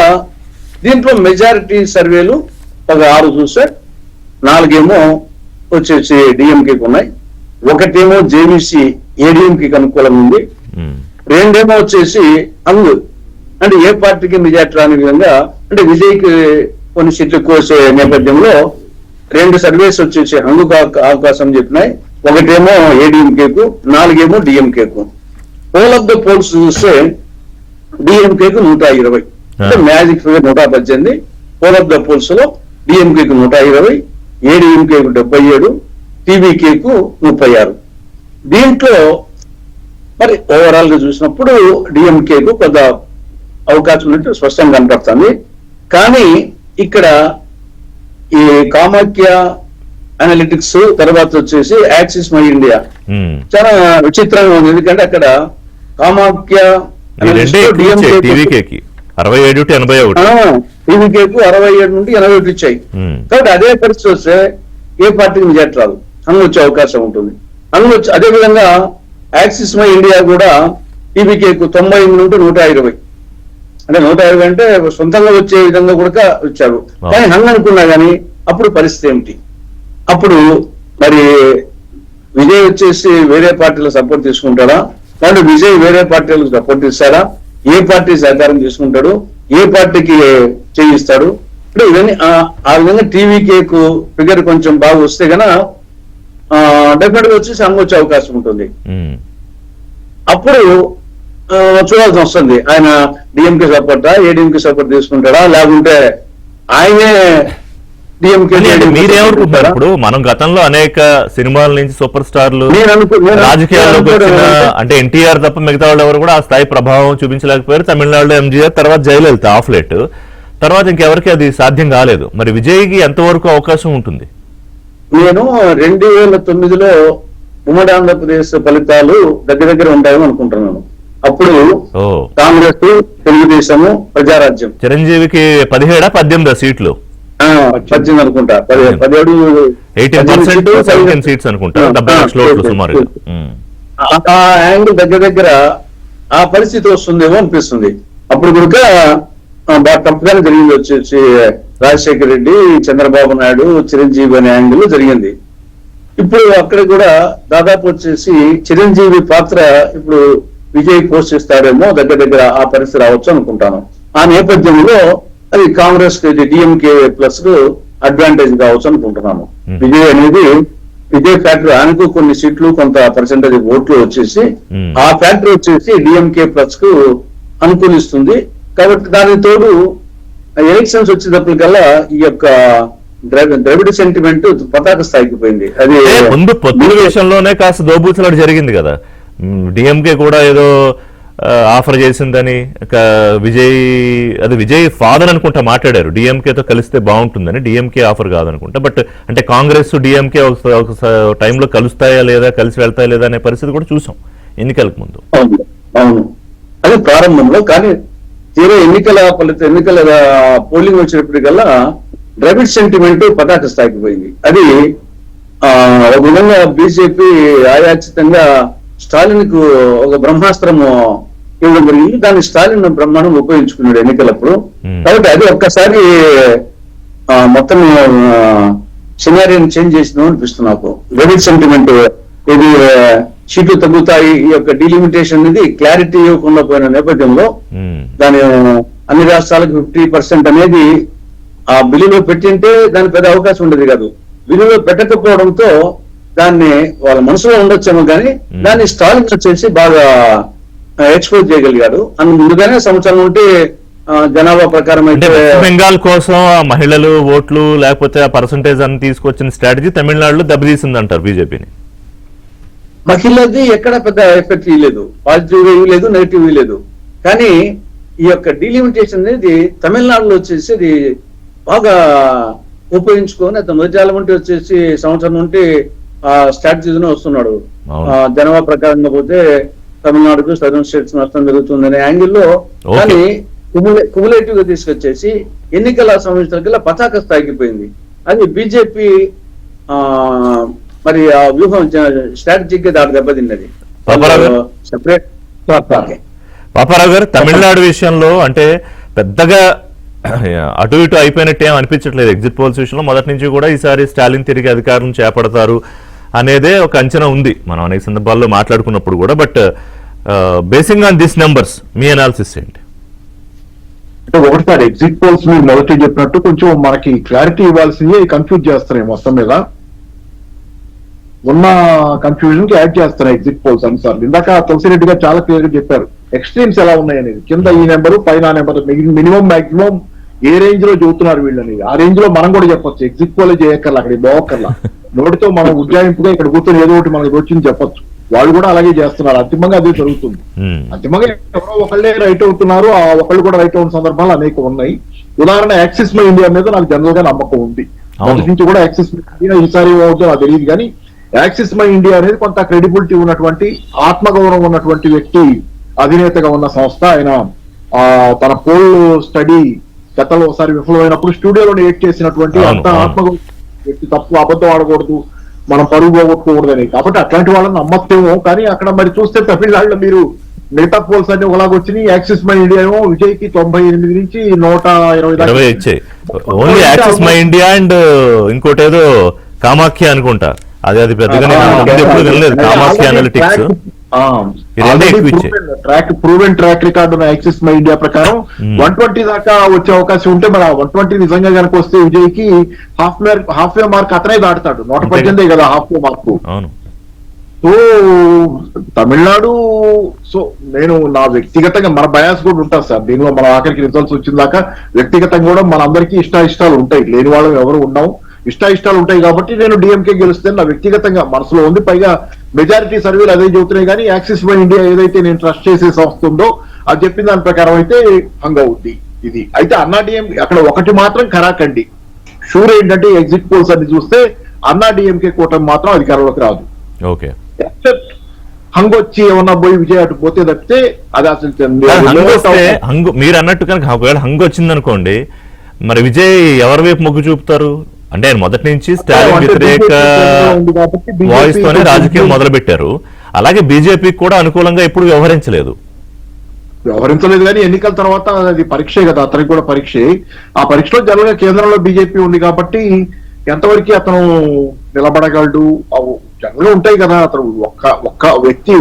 దీంట్లో మెజారిటీ సర్వేలు ఒక 6 చూస్తే 4 ఏమో వచ్చేసి డిఎంకేకి ఉన్నాయి, 1 ఏమో జేవీసీ ఏడిఎంకి అనుకూలంగా ఉంది, 2 ఏమో వచ్చేసి అంగు అంటే ఏ పార్టీకి మెజార్టీ రాని విధంగా అంటే విజయ్కి కొన్ని సీట్లు ఎక్కువ వచ్చే నేపథ్యంలో 2 సర్వేస్ వచ్చేసి హంగుకు అవకాశం చెప్పినాయి, 1 ఏమో ఏడిఎంకేకు, 4 ఏమో డిఎంకేకు. పోల్ ఆఫ్ ద పోల్స్ చూస్తే డిఎంకేకు 120 అంటే magic figure 118, poll of the polls లో డిఎంకేకు 120, ఏడిఎంకేకు 77, టీవీకేకు 36. దీంట్లో మరి ఓవరాల్ గా చూసినప్పుడు డిఎంకేకు కొంత అవకాశం ఉన్నట్టు స్పష్టంగా కనపడుతుంది. కానీ ఇక్కడ ఈ కామాఖ్య అనలిటిక్స్ తర్వాత వచ్చేసి యాక్సిస్ మై ఇండియా చాలా విచిత్రంగా ఉంది. ఎందుకంటే అక్కడ కామాఖ్య టీవీకేకి 67 నుండి 81 ఇచ్చాయి. కాబట్టి అదే పరిస్థితి వస్తే ఏ పార్టీకి మెజార్టీ రాదు, హంగ్ వచ్చే అవకాశం ఉంటుంది. హంగ్ వచ్చి అదేవిధంగా యాక్సిస్ మై ఇండియా కూడా టీవీకేకు 98 నుండి 120, అంటే 120 అంటే సొంతంగా వచ్చే విధంగా కూడా వచ్చారు. కానీ హంగ్ అనుకున్నా కానీ అప్పుడు పరిస్థితి ఏమిటి? అప్పుడు మరి విజయ్ వచ్చేసి వేరే పార్టీలో సపోర్ట్ తీసుకుంటాడా, కాబట్టి విజయ్ వేరే పార్టీలకు సపోర్ట్ ఇస్తాడా, ఏ పార్టీ సహకారం తీసుకుంటాడు, ఏ పార్టీకి చేయిస్తాడు, అంటే ఇవన్నీ ఆ విధంగా టీవీకేకు ఫిగర్ కొంచెం బాగా వస్తే గన డెఫినెట్ గా వచ్చేసి హంగ్ వచ్చే అవకాశం ఉంటుంది. అప్పుడు చూడాల్సి వస్తుంది, ఆయన డిఎంకే సపోర్టా ఏడీఎంకే సపోర్ట్ తీసుకుంటాడా, లేకుంటే ఆయనే డిఎంకే. మీరేమనుకుంటున్నారు? ఇప్పుడు మనం గతంలో అనేక సినిమాల నుంచి సూపర్ స్టార్లు రాజకీయాల్లోకి వచ్చిన, అంటే ఎన్టీఆర్ తప్ప మిగతా వాళ్ళు ఎవరు కూడా ఆ స్థాయి ప్రభావం చూపించలేకపోయారు. తమిళనాడులో ఎంజీఆర్, తర్వాత జయలలిత ఆఫ్ లేట్, తర్వాత ఇంకెవరికి అది సాధ్యం కాలేదు. మరి విజయ్కి ఎంతవరకు అవకాశం ఉంటుంది? నేను 2009లో ఉమ్మడి ఆంధ్రప్రదేశ్ ఫలితాలు దగ్గర ఉంటాయని అనుకుంటున్నాను. అప్పుడు కాంగ్రెస్, తెలుగుదేశము, ప్రజారాజ్యం. చిరంజీవికి 17-18 సీట్లు, 18 అనుకుంటా, 17 18% సీట్స్ అనుకుంటా, 70 లక్షల ఓట్లు సుమారుగా. ఆ యాంగిల్ దగ్గర ఆ పరిస్థితి వస్తుందేమో అనిపిస్తుంది. అప్పుడు కూడా బాగా తప్పుగానే జరిగింది, వచ్చేసి రాజశేఖర రెడ్డి, చంద్రబాబు నాయుడు, చిరంజీవి అనే యాంగిల్ జరిగింది. ఇప్పుడు అక్కడ కూడా దాదాపు వచ్చేసి చిరంజీవి పాత్ర ఇప్పుడు విజయ్ పోషిస్తాడేమో, దగ్గర ఆ పరిస్థితి రావచ్చు అనుకుంటాను. ఆ నేపథ్యంలో అది కాంగ్రెస్ డిఎంకే ప్లస్ అడ్వాంటేజ్ కావచ్చు అనుకుంటున్నాను. విజయ్ ఫ్యాక్టరీ ఆయనకు కొన్ని సీట్లు, కొంత పర్సెంటేజ్ ఓట్లు వచ్చేసి ఆ ఫ్యాక్టరీ వచ్చేసి డిఎంకే ప్లస్ కు అనుకూలిస్తుంది. కాబట్టి దానికి తోడు ఎలక్షన్స్ వచ్చేటప్పటికల్లా ఈ యొక్క ద్రవిడ సెంటిమెంట్ పతాక స్థాయికి పోయింది. అది ముందు పొత్తుల విషయంలోనే కాస్త దోబూచలాట జరిగింది కదా, డిఎంకే కూడా ఏదో ఆఫర్ చేసిందని, విజయ్ ఫాదర్ అనుకుంటా మాట్లాడారు, డిఎంకేతో కలిస్తే బాగుంటుందని. డిఎంకే ఆఫర్ కాదనుకుంటా, బట్ అంటే కాంగ్రెస్ డిఎంకే ఒక టైంలో కలుస్తాయా లేదా, కలిసి వెళ్తాయా లేదా అనే పరిస్థితి కూడా చూసాం ఎన్నికలకు ముందు. అవును, అది ప్రారంభంలో. కానీ తీరే ఎన్నికల పోలింగ్ వచ్చినప్పటికల్లా ద్రవిడ్ సెంటిమెంట్ పతాక స్థాయికి పోయింది. అది ఒక విధంగా బీజేపీ ఆయాచితంగా స్టాలిన్ కు ఒక బ్రహ్మాస్త్రము ఇవ్వడం జరిగింది. దాన్ని స్టాలిన్ బ్రహ్మాండం ఉపయోగించుకున్నాడు ఎన్నికలప్పుడు. కాబట్టి అది ఒక్కసారి మొత్తం సినారియోని చేంజ్ చేసిందో అనిపిస్తుంది నాకు. ద్రవిడ్ సెంటిమెంట్ ఇది సీట్లు తగ్గుతాయి, ఈ యొక్క డిలిమిటేషన్ అనేది క్లారిటీ ఇవ్వకుండా పోయిన నేపథ్యంలో దాని అన్ని రాష్ట్రాలకు 50% అనేది ఆ బిల్లులో పెట్టింటే దాని పెద్ద అవకాశం ఉండేది కాదు. బిల్లులో పెట్టకపోవడంతో దాన్ని వాళ్ళ మనసులో ఉండొచ్చేమో కానీ దాన్ని స్టాలిన్ వచ్చేసి బాగా ఎక్స్పోజ్ చేయగలిగాడు. అందుకు ముందుగానే సంవత్సరం ఉంటే జనాభా ప్రకారం అయితే బెంగాల్ కోసం మహిళలు ఓట్లు లేకపోతే ఆ పర్సంటేజ్ అని తీసుకొచ్చిన స్ట్రాటజీ తమిళనాడులో దెబ్బతీసింది అంటారు బీజేపీని. మహిళది ఎక్కడ పెద్ద ఎఫెక్ట్ ఇవ్వలేదు, పాజిటివ్ ఇవ్వలేదు, నెగిటివ్ ఇవ్వలేదు. కానీ ఈ యొక్క డిలిమిటేషన్ అనేది తమిళనాడులో వచ్చేసి అది బాగా ఉపయోగించుకొని అతను మొదటి ఉంటే వచ్చేసి సంవత్సరం నుండి ఆ స్ట్రాటజీలోనే వస్తున్నాడు. జనాభా ప్రకారంగా పోతే తమిళనాడుకు సదరన్ స్టేట్స్ నష్టం జరుగుతుందనే యాంగిల్లో, కానీ కుములేటివ్ గా తీసుకొచ్చేసి ఎన్నికల సంవత్సరాల పతాక స్థాయికి పోయింది. అది బీజేపీ మరి ఆ వ్యూహం స్ట్రాటజీకి దాడి దెబ్బతిన్నది. పాపారావు గారు, తమిళనాడు విషయంలో అంటే పెద్దగా అటు ఇటు అయిపోయినట్టు ఏం అనిపించట్లేదు ఎగ్జిట్ పోల్స్ విషయంలో. మొదటి నుంచి కూడా ఈసారి స్టాలిన్ తిరిగి అధికారం చేపడతారు అనేదే ఒక అంచనా ఉంది, మనం అనేక సందర్భాల్లో మాట్లాడుకున్నప్పుడు కూడా. But basing on this numbers me analysis ఏంటి? ఒకటిసారి ఎగ్జిట్ పోల్స్ మీరు మొదటి చెప్పినట్టు కొంచెం మనకి క్లారిటీ ఇవ్వాల్సింది, కన్ఫ్యూజ్ చేస్తున్నాయి మొత్తం మీద. ఉన్న కన్ఫ్యూజన్ కి యాడ్ చేస్తున్నాయి ఎగ్జిట్ పోల్స్ అన్నిసార్లు. ఇందాక తులసిరెడ్డి గారు చాలా క్లియర్ గా చెప్పారు ఎక్స్ట్రీమ్స్ ఎలా ఉన్నాయి అనేది. కింద ఈ నెంబరు, పైన నెంబర్, మినిమం మాక్సిమం ఏ రేంజ్ లో చెబుతున్నారు వీళ్ళని, ఆ రేంజ్ లో మనం కూడా చెప్పొచ్చు. ఎగ్జిట్ పోలే చేయక్కర్లా, అక్కడికి పోవక్కర్లా, నోటితో మనం ఉజ్జాయింపుగా ఇక్కడ కూర్చొని ఏదో ఒకటి మనకి వచ్చింది చెప్పొచ్చు. వాళ్ళు కూడా అలాగే చేస్తున్నారు, అంతిమంగా అదే జరుగుతుంది. అంతిమంగా ఎవరో ఒకళ్ళే రైట్ అవుతున్నారు, ఆ ఒకళ్ళు కూడా రైట్ అవుతున్న సందర్భాలు అనేక ఉన్నాయి. ఉదాహరణ యాక్సిస్ మై ఇండియా మీద నాకు జనరల్ గా నమ్మకం ఉంది. మొదటి నుంచి కూడా యాక్సిస్ మై ఇండియా ఈసారి అవుతుందో నాకు తెలియదు, కానీ యాక్సిస్ మై ఇండియా అనేది కొంత క్రెడిబిలిటీ ఉన్నటువంటి, ఆత్మగౌరవం ఉన్నటువంటి వ్యక్తి అధినేతగా ఉన్న సంస్థ. ఆయన తన పోల్ స్టడీ గతంలో ఒకసారి విఫలమైనప్పుడు స్టూడియోలో ఎడిట్ చేసినటువంటి అంత ఆత్మగౌరవం వ్యక్తి తప్పు అబద్ధం ఆడకూడదు, మనం పరుగు పోగొట్టుకోకూడదని. కాబట్టి అట్లాంటి వాళ్ళని నమ్మచ్చేమో. కానీ అక్కడ మరి చూస్తే తమిళనాడులో మీరు మిగతా పోల్స్ అన్ని ఒకలాగా వచ్చినాయి. యాక్సిస్ మై ఇండియా ఏమో విజయ్కి 98 నుంచి 120 దాకా ఇచ్చాయి. Only axis my India and ఇంకోటి ఏదో కామాఖ్య అనుకుంటా, అది పెద్దగా నేను అంతకుముందు ఎప్పుడు వినలేదు. Kamakhya analytics proven track record ఉన్న యాక్సిస్ మై ఇండియా ప్రకారం 120 దాకా వచ్చే అవకాశం ఉంటే మరి 120 నిజంగా కనుక వస్తే విజయ్ కి హాఫ్ వే మార్క్ అతనే దాటుతాడు. 118 కదా half way mark. So Tamil Nadu, so నేను నా వ్యక్తిగతంగా మన బయాస్ కూడా ఉంటుంది సార్ దీనిలో. మన ఆఖరికి రిజల్ట్స్ వచ్చిన దాకా వ్యక్తిగతంగా కూడా మన అందరికీ ఇష్టాయిష్టాలు ఉంటాయి, లేని వాళ్ళు ఎవరు ఉన్నాం, ఇష్టాయిష్టాలు ఉంటాయి. కాబట్టి నేను డిఎంకే గెలుస్తాను నా వ్యక్తిగతంగా మనసులో ఉంది. పైగా మెజారిటీ సర్వేలు అదే చెబుతున్నాయి. కానీ యాక్సిస్ బై ఇండియా ఏదైతే నేను ట్రస్ట్ చేసే సంస్థ ఉందో అది చెప్పిన దాని ప్రకారం అయితే హంగ్ అవుద్ది ఇది. అయితే అన్నా డిఎంకే అక్కడ ఒకటి మాత్రం ఖరాకండి షూర్ ఏంటంటే ఎగ్జిట్ పోల్స్ అన్ని చూస్తే అన్నా డిఎంకే కూటమి మాత్రం అధికారంలోకి రాదు. ఓకే, ఎక్సెప్ట్ హంగ్ వచ్చి ఏమన్నా పోయి విజయ్ అటు పోతే తప్పితే అది అసలు మీరు అన్నట్టు కనుక ఒకవేళ హంగ్ వచ్చింది అనుకోండి, మరి విజయ్ ఎవరి వైపు మొగ్గు చూపుతారు? అంటే ఆయన మొదటి నుంచి స్టాలిన్ వ్యతిరేక వాయిస్ తోనే రాజకీయం మొదలు పెట్టారు. అలాగే బీజేపీకి కూడా అనుకూలంగా ఎప్పుడు వ్యవహరించలేదు కానీ ఎన్నికల తర్వాత అది పరీక్షే కదా, అతనికి కూడా పరీక్షే. ఆ పరీక్షలో జనరల్ గా కేంద్రంలో బీజేపీ ఉంది కాబట్టి ఎంతవరకు అతను నిలబడగలడు జనరల్ ఉంటాయి కదా. అతను ఒక్క వ్యక్తి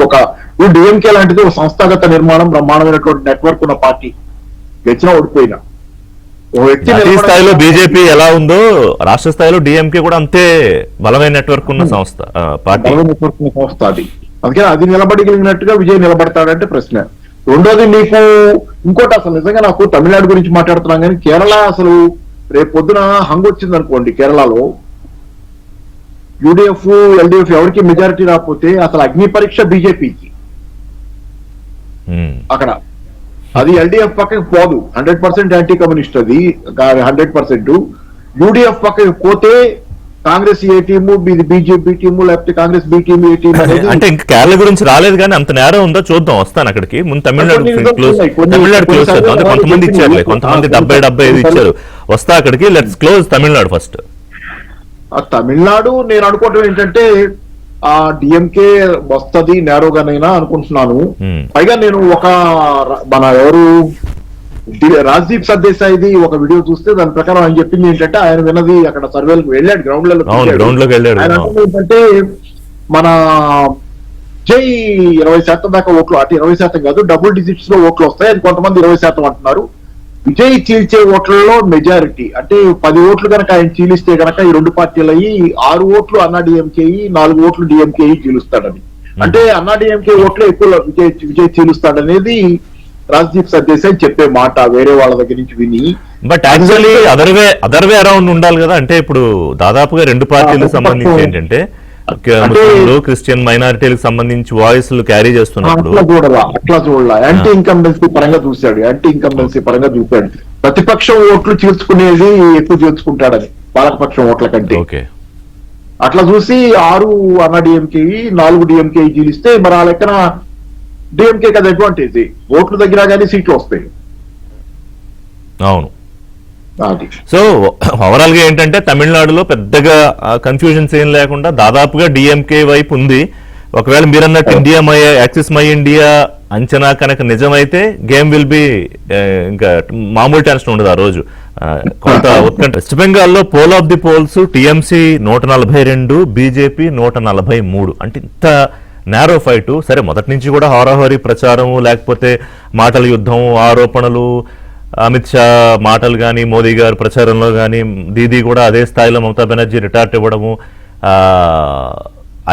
డిఎంకే లాంటిది ఒక సంస్థాగత నిర్మాణం, బ్రహ్మాండమైనటువంటి నెట్వర్క్ ఉన్న పార్టీ గెలిచినా ఓడిపోయినా జాతీయ స్థాయిలో బీజేపీ ఎలా ఉందో రాష్ట్ర స్థాయిలో డిఎంకే కూడా అంతే బలమైన నెట్వర్క్ ఉన్న సంస్థ, పార్టీ నెట్వర్క్ ఉన్న సంస్థ అది. అందుకే అది నిలబడగలిగినట్టుగా విజయ్ నిలబడతాడంటే ప్రశ్న. రెండోది నీకు ఇంకోటి అసలు నిజంగా నాకు తమిళనాడు గురించి మాట్లాడుతున్నాం కానీ కేరళ అసలు రేపు పొద్దున హంగ్ వచ్చింది అనుకోండి, కేరళలో యూడిఎఫ్ ఎల్డిఎఫ్ ఎవరికి మెజారిటీ రాకపోతే అసలు అగ్ని పరీక్ష బీజేపీకి అక్కడ. అది ఎల్డిఎఫ్ పక్కకి పోదు, 100% యాంటీ కమ్యూనిస్ట్ అది 100%. యూడిఎఫ్ పక్కకి పోతే కాంగ్రెస్ ఏ టీము, బీజేపీ టీము, లేకపోతే కాంగ్రెస్ బి టీము, ఏ టీము. అంటే ఇంకా కేరళ గురించి రాలేదు కానీ అంత నేరం ఉందో చూద్దాం, వస్తాను అక్కడికి. ముందు తమిళనాడు క్లోజ్ చేద్దాం. కొంతమంది ఇచ్చారులే, కొంతమంది 70-75 ఇచ్చారు. వస్తా అక్కడికి. Let's close Tamil Nadu first. Tamil Nadu నేను అనుకోవటం ఏంటంటే ఆ డిఎంకే వస్తుంది నేరోగానైనా అనుకుంటున్నాను. పైగా నేను మన ఎవరు రాజ్దీప్ సర్దేశాయిది ఒక వీడియో చూస్తే దాని ప్రకారం ఆయన చెప్పింది ఏంటంటే ఆయన విన్నది అక్కడ సర్వేలకు వెళ్ళాడు, గ్రౌండ్ లోకి వెళ్ళాడు. ఆయన ఏంటంటే మన జై 20% దాకా ఓట్లు, అటు 20% కాదు డబుల్ డిజిట్స్ లో ఓట్లు వస్తాయి. అది కొంతమంది 20% అంటున్నారు. విజయ్ చీల్చే ఓట్లలో మెజారిటీ అంటే 10 ఓట్లు కనుక ఆయన చీలిస్తే కనుక ఈ రెండు పార్టీలు అయ్యి 6 ఓట్లు అన్నా డిఎంకే, 4 ఓట్లు డిఎంకే చీలుస్తాడని. అంటే అన్నా డిఎంకే ఓట్లు ఎక్కువ విజయ్ చీలుస్తాడనేది రాజ్దీప్ సర్దేశాయ్ చెప్పే మాట వేరే వాళ్ళ దగ్గర నుంచి విని. But actually other way around ఉండాలి కదా. అంటే ఇప్పుడు దాదాపుగా రెండు పార్టీలకు సంబంధించి ఏంటంటే ముస్లింలు, క్రిస్టియన్ మైనారిటీలకు సంబంధించి వాయిస్లు క్యారీ చేస్తున్నప్పుడు అట్లా చూడాల యాంటీ ఇన్కంబెన్సీ పరంగా చూశాడు. యాంటీ ఇన్కంబెన్సీ పరంగా చూపాడు. ప్రతిపక్షం ఓట్లు చీల్చుకునేది ఎక్కువ చీల్చుకుంటాడని పాలకపక్షం ఓట్ల కంటే. అట్లా చూసి 6 అన్నా డిఎంకే, 4 డిఎంకే చీలిస్తే మరి ఆ లెక్కన డిఎంకే కదా అడ్వాంటేజ్. ఓట్లు దగ్గర కానీ సీట్లు వస్తాయి. అవును. సో ఓవరాల్ గా ఏంటంటే తమిళనాడులో పెద్దగా కన్ఫ్యూజన్స్ ఏం లేకుండా దాదాపుగా డిఎంకే వైపు ఉంది. ఒకవేళ మీరన్నట్టు యాక్సిస్ మై ఇండియా అంచనా కనుక నిజమైతే గేమ్ విల్ బి ఇంకా మామూలు టెన్షన్ ఉండదు ఆ రోజు. కొంత ఉత్కంఠ. వెస్ట్ బెంగాల్లో poll of the polls TMC 142, BJP 143. అంటే ఇంత నేరో ఫైట్. సరే మొదటి నుంచి కూడా హోరాహోరీ ప్రచారం, లేకపోతే మాటల యుద్ధం, ఆరోపణలు, అమిత్ షా మాటలు కానీ, మోదీ గారు ప్రచారంలో కానీ, దీదీ కూడా అదే స్థాయిలో మమతా బెనర్జీ రిటార్ట్ ఇవ్వడము,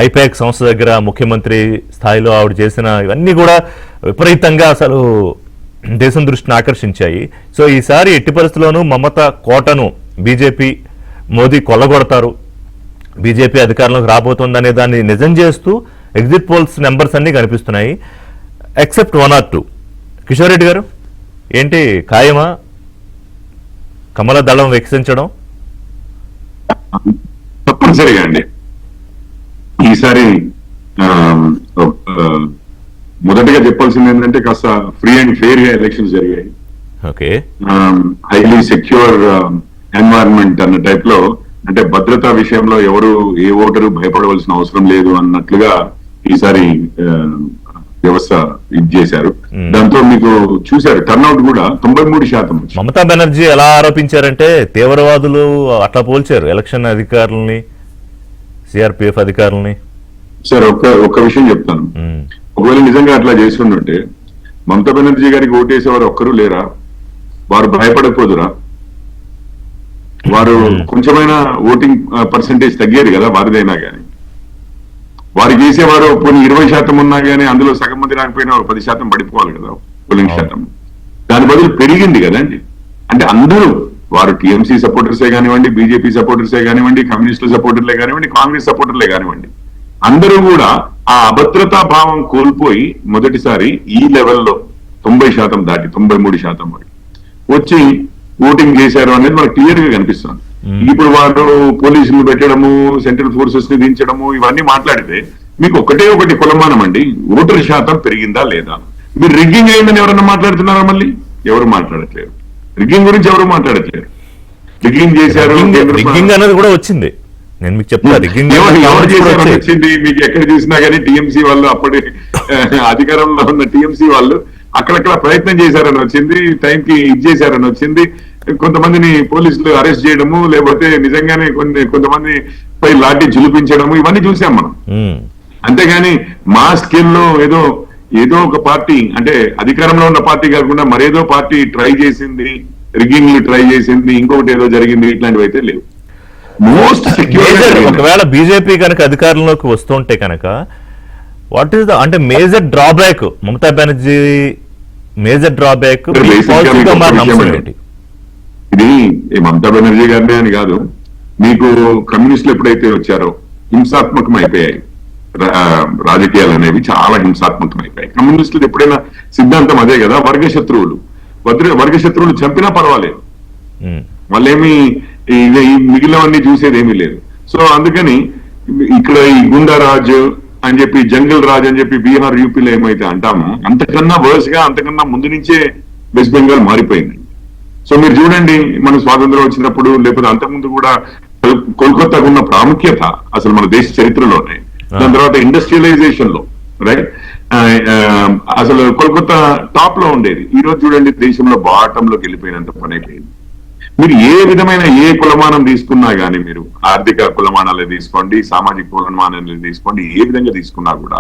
ఐపాక్ సంస్థ దగ్గర ముఖ్యమంత్రి స్థాయిలో ఆవిడ చేసిన ఇవన్నీ కూడా విపరీతంగా అసలు దేశం దృష్టిని ఆకర్షించాయి. సో ఈసారి ఎట్టి పరిస్థితుల్లోనూ మమతా కోటను బీజేపీ, మోదీ కొల్లగొడతారు, బీజేపీ అధికారంలోకి రాబోతుందనే దాన్ని నిజం చేస్తూ ఎగ్జిట్ పోల్స్ నెంబర్స్ అన్ని కనిపిస్తున్నాయి. Except 1 or 2. కిషోర్ రెడ్డి గారు ఏంటి ఖాయమా కమల దళం వికసించడం? తప్పనిసరిగా అండి. ఈసారి మొదటిగా చెప్పాల్సింది ఏంటంటే కాస్త ఫ్రీ అండ్ ఫెయిర్ గా ఎలక్షన్స్ జరిగాయి. ఓకే. హైలీ సెక్యూర్ ఎన్వైరన్మెంట్ అన్న టైప్ లో అంటే భద్రతా విషయంలో ఎవరు ఏ ఓటరు భయపడవలసిన అవసరం లేదు అన్నట్లుగా ఈసారి వ్యవస్థ ఇది చేశారు. దాంతో మీకు చూశారు టర్న్అవుట్ కూడా 93%. మమతా బెనర్జీ ఎలా ఆరోపించారంటే తీవ్రవాదులు అట్లా పోల్చారు ఎలక్షన్ అధికారులని, సిఆర్పిఎఫ్ అధికారులని. సార్ ఒక్క విషయం చెప్తాను. ఒకవేళ నిజంగా అట్లా చేస్తుంటే మమతా బెనర్జీ గారికి ఓటేసేవారు ఒక్కరూ లేరా? వారు భయపడకపోదురా? వారు కొంచెమైనా ఓటింగ్ పర్సంటేజ్ తగ్గేది కదా వారిదైనా కానీ. వారు చేసేవారు కొన్ని 20% ఉన్నా కానీ అందులో సగం మంది రాకపోయినా ఒక 10% పడిపోవాలి కదా పోలింగ్ శాతం. దాని బదులు పెరిగింది కదండి. అంటే అందరూ వారు టీఎంసీ సపోర్టర్సే కానివ్వండి, బీజేపీ సపోర్టర్సే కానివ్వండి, కమ్యూనిస్టుల సపోర్టర్లే కానివ్వండి, కాంగ్రెస్ సపోర్టర్లే కానివ్వండి, అందరూ కూడా ఆ అభద్రతా భావం కోల్పోయి మొదటిసారి ఈ లెవెల్లో 90% దాటి 93% వరకు వచ్చి ఓటింగ్ చేశారు అనేది మనకు క్లియర్ గా కనిపిస్తుంది. ఇప్పుడు వారు పోలీసులు పెట్టడము, సెంట్రల్ ఫోర్సెస్ ని దించడము, ఇవన్నీ మాట్లాడితే మీకు ఒకటి కులమానం అండి, ఓటర్ శాతం పెరిగిందా లేదా? మీరు రిగ్గింగ్ అయిందని ఎవరన్నా మాట్లాడుతున్నారా? మళ్ళీ ఎవరు మాట్లాడట్లేరు. రిగ్గింగ్ గురించి ఎవరు మాట్లాడట్లేరు. రిగ్గింగ్ చేశారు అనేది కూడా వచ్చింది. నేను మీకు చెప్తాను ఎవరు చేశారు వచ్చింది. మీకు ఎక్కడ చూసినా కానీ టీఎంసీ వాళ్ళు, అప్పటి అధికారంలో ఉన్న టీఎంసీ వాళ్ళు అక్కడక్కడ ప్రయత్నం చేశారని వచ్చింది, టైంకి ఇది చేశారని వచ్చింది. కొంతమందిని పోలీసులు అరెస్ట్ చేయడము, లేకపోతే నిజంగానే కొంతమంది పై లాఠీ ఝులిపించడము, ఇవన్నీ చూసాం మనం. అంతేగాని మా స్కేల్లో ఏదో ఒక పార్టీ, అంటే అధికారంలో ఉన్న పార్టీ కాకుండా మరేదో పార్టీ ట్రై చేసింది, రిగ్గింగ్ ట్రై చేసింది, ఇంకొకటి ఏదో జరిగింది, ఇట్లాంటివి అయితే లేవు. Most secure. ఒకవేళ బీజేపీ కనుక అధికారంలోకి వస్తుంటే కనుక వాట్ ఈస్ ద అంటే major drawback, Mamata Banerjee major drawback ఇది మమతా బెనర్జీ గారినే అని కాదు, మీకు కమ్యూనిస్టులు ఎప్పుడైతే వచ్చారో హింసాత్మకం అయిపోయాయి రాజకీయాలు అనేవి, చాలా హింసాత్మకం అయిపోయాయి. కమ్యూనిస్టులు ఎప్పుడైనా సిద్ధాంతం అదే కదా, వర్గ శత్రువులు చంపినా పర్వాలేదు, వాళ్ళేమి మిగిలినవన్నీ చూసేది ఏమీ లేదు. సో అందుకని ఇక్కడ ఈ గుండారాజ్ అని చెప్పి, జంగల్ రాజ్ అని చెప్పి బీహార్ యూపీలో ఏమైతే అంటామో అంతకన్నా వర్స్ గా, అంతకన్నా ముందు నుంచే వెస్ట్ బెంగాల్ మారిపోయింది. సో మీరు చూడండి, మన స్వాతంత్రం వచ్చినప్పుడు, లేకపోతే అంతకుముందు కూడా కోల్కతాకు ఉన్న ప్రాముఖ్యత అసలు మన దేశ చరిత్రలోనే. దాని తర్వాత ఇండస్ట్రియలైజేషన్ లో రైట్, అసలు కోల్కతా టాప్ లో ఉండేది. ఈ రోజు చూడండి దేశంలో బాటంలోకి వెళ్ళిపోయినంత పని అయిపోయింది. మీరు ఏ విధమైన ఏ కులమానం తీసుకున్నా కానీ, మీరు ఆర్థిక కులమానాలు తీసుకోండి, సామాజిక కులమానాలు తీసుకోండి, ఏ విధంగా తీసుకున్నా కూడా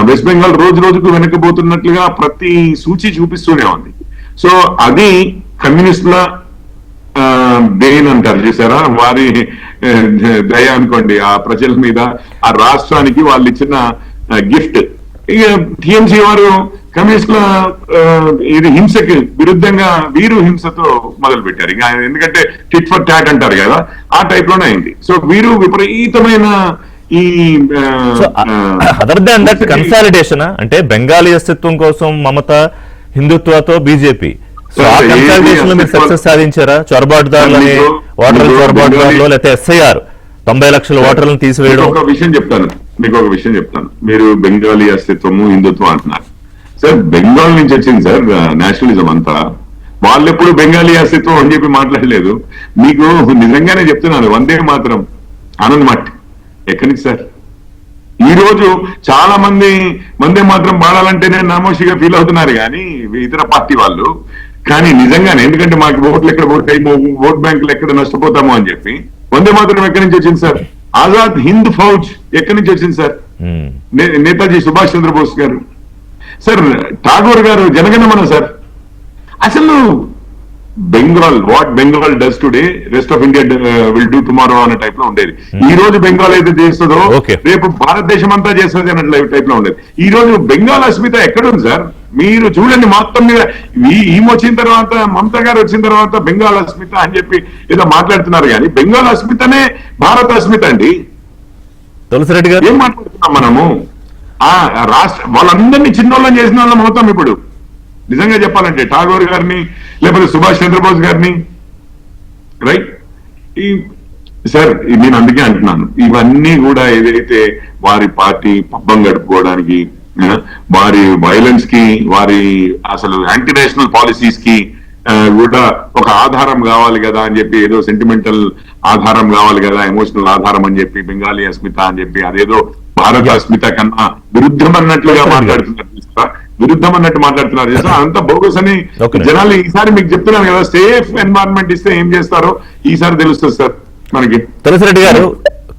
వెస్ట్ బెంగాల్ రోజు రోజుకు వెనకపోతున్నట్లుగా ప్రతి సూచి చూపిస్తూనే ఉంది. సో అది కమ్యూనిస్టుల దేన్ అంటారు చూసారా, వారి దయ అనుకోండి ఆ ప్రజల మీద, ఆ రాష్ట్రానికి వాళ్ళు ఇచ్చిన గిఫ్ట్. ఇక టిఎంసీ వారు కమ్యూనిస్టుల ఇది హింసకి విరుద్ధంగా వీరు హింసతో మొదలు పెట్టారు. ఇక ఎందుకంటే టిట్ ఫర్ టాట్ అంటారు కదా, ఆ టైప్ లోనే అయింది. సో వీరు విపరీతమైన ఈ అదర్ దాన్ దట్ కన్సాలిడేషన్, అంటే బెంగాలీ అస్తిత్వం కోసం మమత, హిందుత్వతో బీజేపీ, సక్సెస్ సాధించారా? చొరబాటుదారులని, ఓటర్ల చొరబాటుదారులు, లేకపోతే ఎస్ఐఆర్ 90 లక్షల ఓటర్లను తీసివేయడం. ఒక విషయం చెప్తాను, మీరు బెంగాలీ అస్తిత్వము, హిందుత్వం అంటున్నారు సార్. బెంగాల్ నుంచి వచ్చింది సార్ నేషనలిజం అంతా. వాళ్ళెప్పుడు బెంగాలీ అస్తిత్వం అని చెప్పి మాట్లాడలేదు. మీకు నిజంగానే చెప్తున్నాను, వందే మాత్రం ఆనంద్ మట్ ఎక్కడి నుంచి సార్? ఈ రోజు చాలా మంది వందే మాత్రం పాడాలంటేనే నామోషిగా ఫీల్ అవుతున్నారు కానీ ఇతర పార్టీ వాళ్ళు. కానీ నిజంగానే, ఎందుకంటే మాకు ఓట్లు ఎక్కడ పోతాయి, ఓట్ బ్యాంకులు ఎక్కడ నష్టపోతామో అని చెప్పి వందే మాత్రం ఎక్కడి నుంచి వచ్చింది సార్? ఆజాద్ హింద్ ఫౌజ్ ఎక్కడి నుంచి వచ్చింది సార్? నేతాజీ సుభాష్ చంద్రబోస్ గారు సార్, ఠాగూర్ గారు జనగణమన సార్. అసలు Bengal, what Bengal does today rest of India will do tomorrow అనే టైప్ లో ఉండేది. ఈ రోజు బెంగాల్ అయితే చేస్తుందో రేపు భారతదేశం అంతా చేస్తుంది అన్న టైప్ లో ఉండేది. ఈ రోజు బెంగాల్ అస్మిత ఎక్కడుంది సార్? మీరు చూడండి, మొత్తం మీద ఈమె వచ్చిన తర్వాత, మమతా గారు వచ్చిన తర్వాత బెంగాల్ అస్మిత అని చెప్పి ఏదో మాట్లాడుతున్నారు కానీ బెంగాల్ అస్మితనే భారత అస్మిత అండి. తులసిరెడ్డి గారు, ఏం మాట్లాడుతున్నాం మనము? ఆ రాష్ట్ర వాళ్ళందరినీ చిన్నోళ్ళని చేసిన వాళ్ళం అవుతాం ఇప్పుడు. నిజంగా చెప్పాలంటే ఠాగూర్ గారిని, లేకపోతే సుభాష్ చంద్రబోస్ గారిని, రైట్? సార్ నేను అందుకే అంటున్నాను, ఇవన్నీ కూడా ఏదైతే వారి పార్టీ పబ్బం గడుపుకోవడానికి, వారి వైలెన్స్ కి, వారి అసలు యాంటీ నేషనల్ పాలసీస్ కి కూడా ఒక ఆధారం కావాలి కదా అని చెప్పి ఏదో సెంటిమెంటల్ ఆధారం కావాలి కదా, ఎమోషనల్ ఆధారం అని చెప్పి, బెంగాలీ అస్మిత అని చెప్పి, అదేదో భారత అస్మిత కన్నా విరుద్ధం అన్నట్లుగా మాట్లాడుతున్నారు చూస్తారా, విరుద్ధం అన్నట్టు మాట్లాడుతున్నారు చేస్తా, అంతా బోగస్ అని జనాలు. ఈసారి మీకు చెప్తున్నాను కదా, సేఫ్ ఎన్వైరన్మెంట్ ఇస్తే ఏం చేస్తారో ఈసారి తెలుస్తుంది సార్ మనకి. తులసిరెడ్డి గారు,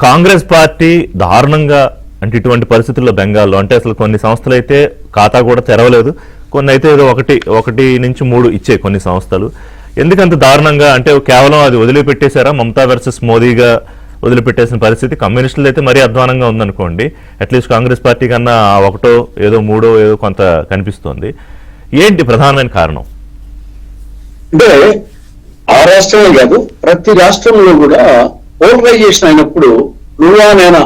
కాంగ్రెస్ పార్టీ దారుణంగా అంటే ఇటువంటి పరిస్థితుల్లో బెంగాల్లో అంటే అసలు కొన్ని సంస్థలు అయితే ఖాతా కూడా తెరవలేదు, కొన్ని అయితే ఏదో ఒకటి నుంచి 3 ఇచ్చే కొన్ని సంస్థలు. ఎందుకంత దారుణంగా అంటే కేవలం అది వదిలిపెట్టేశారా, మమతా వర్సెస్ మోదీగా వదిలిపెట్టేసిన పరిస్థితి? కమ్యూనిస్టులు అయితే మరీ అధ్వానంగా ఉందనుకోండి, అట్లీస్ట్ కాంగ్రెస్ పార్టీ కన్నా 1 ఏదో 3 ఏదో కొంత కనిపిస్తోంది. ఏంటి ప్రధానమైన కారణం? అంటే ఆ రాష్ట్రమే కాదు, ప్రతి రాష్ట్రంలో కూడా పోలరైజేషన్ అయినప్పుడు నువ్వా నేనా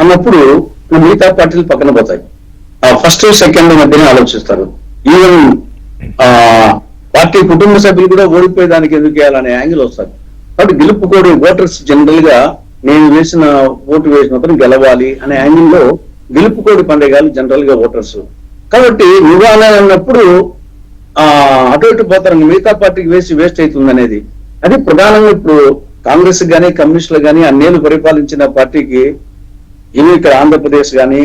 అన్నప్పుడు మిగతా పార్టీలు పక్కన పోతాయి. ఫస్ట్ సెకండ్ మధ్యనే ఆలోచిస్తారు. ఈవెన్ పార్టీ కుటుంబ సభ్యులు కూడా ఓడిపోయేదానికి ఎందుకు వేయాలనే యాంగిల్ వస్తారు. కాబట్టి గెలుపు కోరి ఓటర్స్ జనరల్ గా నేను ఓటు వేసిన అతను గెలవాలి అనే యాంగిల్లో గెలుపు కోడి పండేగాలు జనరల్ గా ఓటర్స్. కాబట్టి నువ్వానే అన్నప్పుడు అటు ఇటు పోతారు, మిగతా పార్టీకి వేస్ట్ అవుతుంది అనేది. అది ప్రధానంగా ఇప్పుడు కాంగ్రెస్ గానీ కమ్యూనిస్టులు గానీ అన్నేళ్ళు పరిపాలించిన పార్టీకి ఇవి ఇక్కడ ఆంధ్రప్రదేశ్ గానీ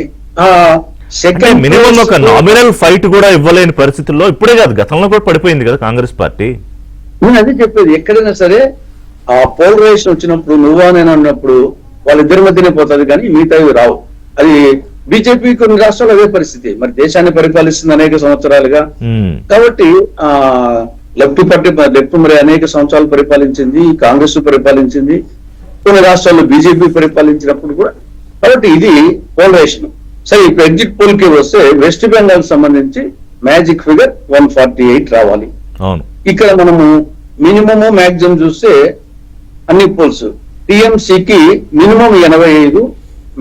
సెకండ్ మినిమం ఒక నామినల్ ఫైట్ కూడా ఇవ్వలేని పరిస్థితుల్లో, ఇప్పుడే కాదు గతంలో కూడా పడిపోయింది కదా కాంగ్రెస్ పార్టీ. నేను అదే చెప్పేది, ఎక్కడైనా సరే ఆ పోలరైజేషన్ వచ్చినప్పుడు నువ్వా నేను అన్నప్పుడు వాళ్ళిద్దరి మధ్యనే పోతుంది కానీ మిగతావి రావు. అది బీజేపీ కొన్ని రాష్ట్రాలు అదే పరిస్థితి, మరి దేశాన్ని పరిపాలిస్తుంది అనేక సంవత్సరాలుగా. కాబట్టి లెఫ్ట్ మరి అనేక సంవత్సరాలు పరిపాలించింది, కాంగ్రెస్ పరిపాలించింది, కొన్ని రాష్ట్రాల్లో బీజేపీ పరిపాలించినప్పుడు కూడా. కాబట్టి ఇది పోలరైజేషన్. సరే, ఇప్పుడు ఎగ్జిట్ పోల్ కి వస్తే వెస్ట్ బెంగాల్ సంబంధించి మ్యాజిక్ ఫిగర్ 148 రావాలి. ఇక్కడ మనము మినిమము మ్యాక్సిమం చూస్తే అన్ని పోల్స్ టిఎంసీకి మినిమం 85,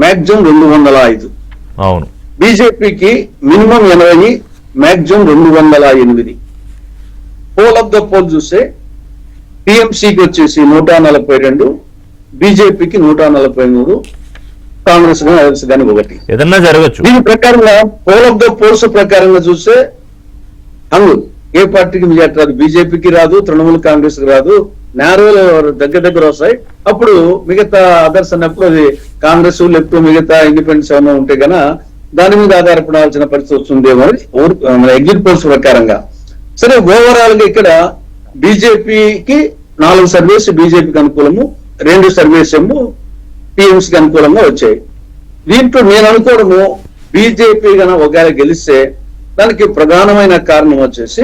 మ్యాక్సిమం 205. అవును. బీజేపీకి minimum 80, maximum 208. Poll of the poll చూస్తే టిఎంసీకి వచ్చేసి 142, బీజేపీకి 143, కాంగ్రెస్ కానీ 1. ఏదన్నా జరగచ్చు. దీని ప్రకారంగా పోల్ ఆఫ్ ద పోల్స్ ప్రకారంగా చూస్తే ఏ పార్టీకి మెజార్టీ రాదు, బీజేపీకి రాదు, తృణమూల్ కాంగ్రెస్ కి రాదు, నేరోలు దగ్గర వస్తాయి. అప్పుడు మిగతా అదర్స్ అన్నప్పుడు అది కాంగ్రెస్ లెఫ్ట్ మిగతా ఇండిపెండెన్స్ ఏమైనా ఉంటే గన దాని మీద ఆధారపడాల్సిన పరిస్థితి వస్తుందేమో అని ఎగ్జిట్ పోల్స్ ప్రకారంగా. సరే, ఓవరాల్ గా ఇక్కడ బీజేపీకి 4 సర్వేస్ బీజేపీకి అనుకూలము, 2 సర్వేస్ ఏమో టీఎంసీకి అనుకూలంగా వచ్చాయి. దీంట్లో నేను అనుకోవడము బీజేపీ గన ఒకవేళ గెలిస్తే దానికి ప్రధానమైన కారణం వచ్చేసి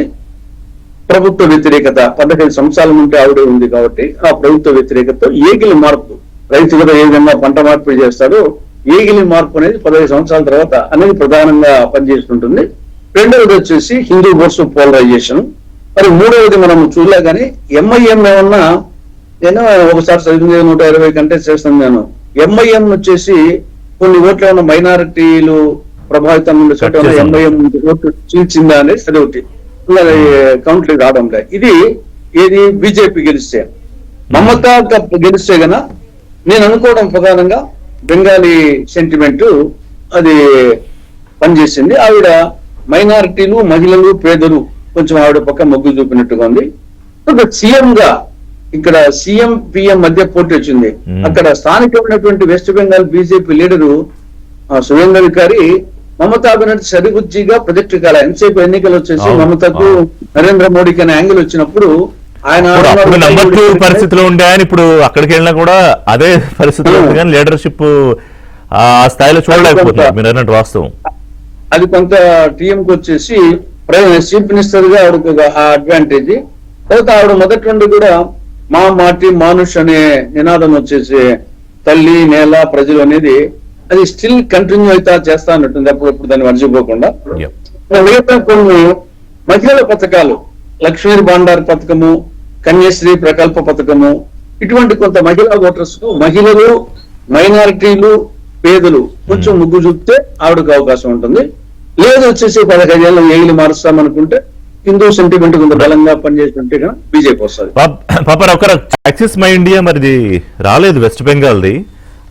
ప్రభుత్వ వ్యతిరేకత. 15 సంవత్సరాల నుండి ఆవిడే ఉంది కాబట్టి ఆ ప్రభుత్వ వ్యతిరేకతతో ఏగిలి మార్పు, రైతు కూడా ఏ విధంగా పంట మార్పిడి చేస్తాడో ఏగిలి మార్పు అనేది 15 సంవత్సరాల తర్వాత అనేది ప్రధానంగా పనిచేస్తుంటుంది. రెండవది వచ్చేసి హిందూ వర్సెస్ పోలరైజేషన్. మరి మూడవది మనం చూడలే కానీ ఎంఐఎం ఏమన్నా నేను ఒకసారి 120 కంటెస్ట్ చేస్తాను. నేను ఎంఐఎం వచ్చేసి కొన్ని ఓట్లు ఏమన్నా మైనారిటీలు ప్రభావితం ఉండే చోట ఎంఐఎం ఓట్లు చీల్చిందా అనేది చదివితే కౌంటర్ రావడం లేదు. ఇది ఏది బీజేపీ గెలిస్తే. మమతా గెలిస్తే గన నేను అనుకోవడం ప్రధానంగా బెంగాలీ సెంటిమెంట్ అది పనిచేసింది. ఆవిడ మైనారిటీలు, మహిళలు, పేదలు కొంచెం ఆవిడ పక్క మొగ్గు చూపినట్టుగా ఉంది. సీఎం గా ఇక్కడ సీఎం పిఎం మధ్య పోటీ వచ్చింది. అక్కడ స్థానికమైనటువంటి west Bengal BJP leader Suvendra Adhikari Mamata Banerjee సరిగుజ్జిగా project కాల. ఎంతసేపు ఎన్నికలు వచ్చేసి మమతకు నరేంద్ర మోడీకి అనే యాంగిల్ వచ్చినప్పుడు ఆయన పరిస్థితిలో ఉండే ఆయన ఇప్పుడు అక్కడికి వెళ్ళినా కూడా అదే పరిస్థితిలో ఉంది కానీ లీడర్షిప్ ఆ స్థాయిలో చూడలేకపోతున్నారు మీరు అన్నట్టు వాస్తవం. అది కొంత టీఎంకి వచ్చేసి చీఫ్ మినిస్టర్ గా ఆవిడకు ఆ అడ్వాంటేజ్. తర్వాత ఆవిడ మొదటి నుండి కూడా మా మాటి మానుష్ అనే నినాదం వచ్చేసి తల్లి నేల ప్రజలు అనేది అది స్టిల్ కంటిన్యూ అయితే చేస్తా అన్నట్టుంది అప్పుడప్పుడు దాన్ని మర్చిపోకుండా. మిగతా కొన్ని మహిళల పథకాలు, లక్ష్మీ భాండార్ పథకము, కన్యాశ్రీ ప్రకల్ప పథకము, ఇటువంటి కొంత మహిళా ఓటర్స్ కు మహిళలు, మైనారిటీలు, పేదలు కొంచెం ముగ్గు చూపితే ఆవిడకు అవకాశం ఉంటుంది. లేదు వచ్చేసి 15 ఏళ్ళు ఏగిలి మారుస్తామనుకుంటే హిందూ సెంటిమెంట్ కొంత బలంగా పనిచేస్తుంటే బీజేపీ వస్తుంది. పాపర్ ఒక యాక్సిస్ మై ఇండియా మరిది రాలేదు వెస్ట్ బెంగాల్ది.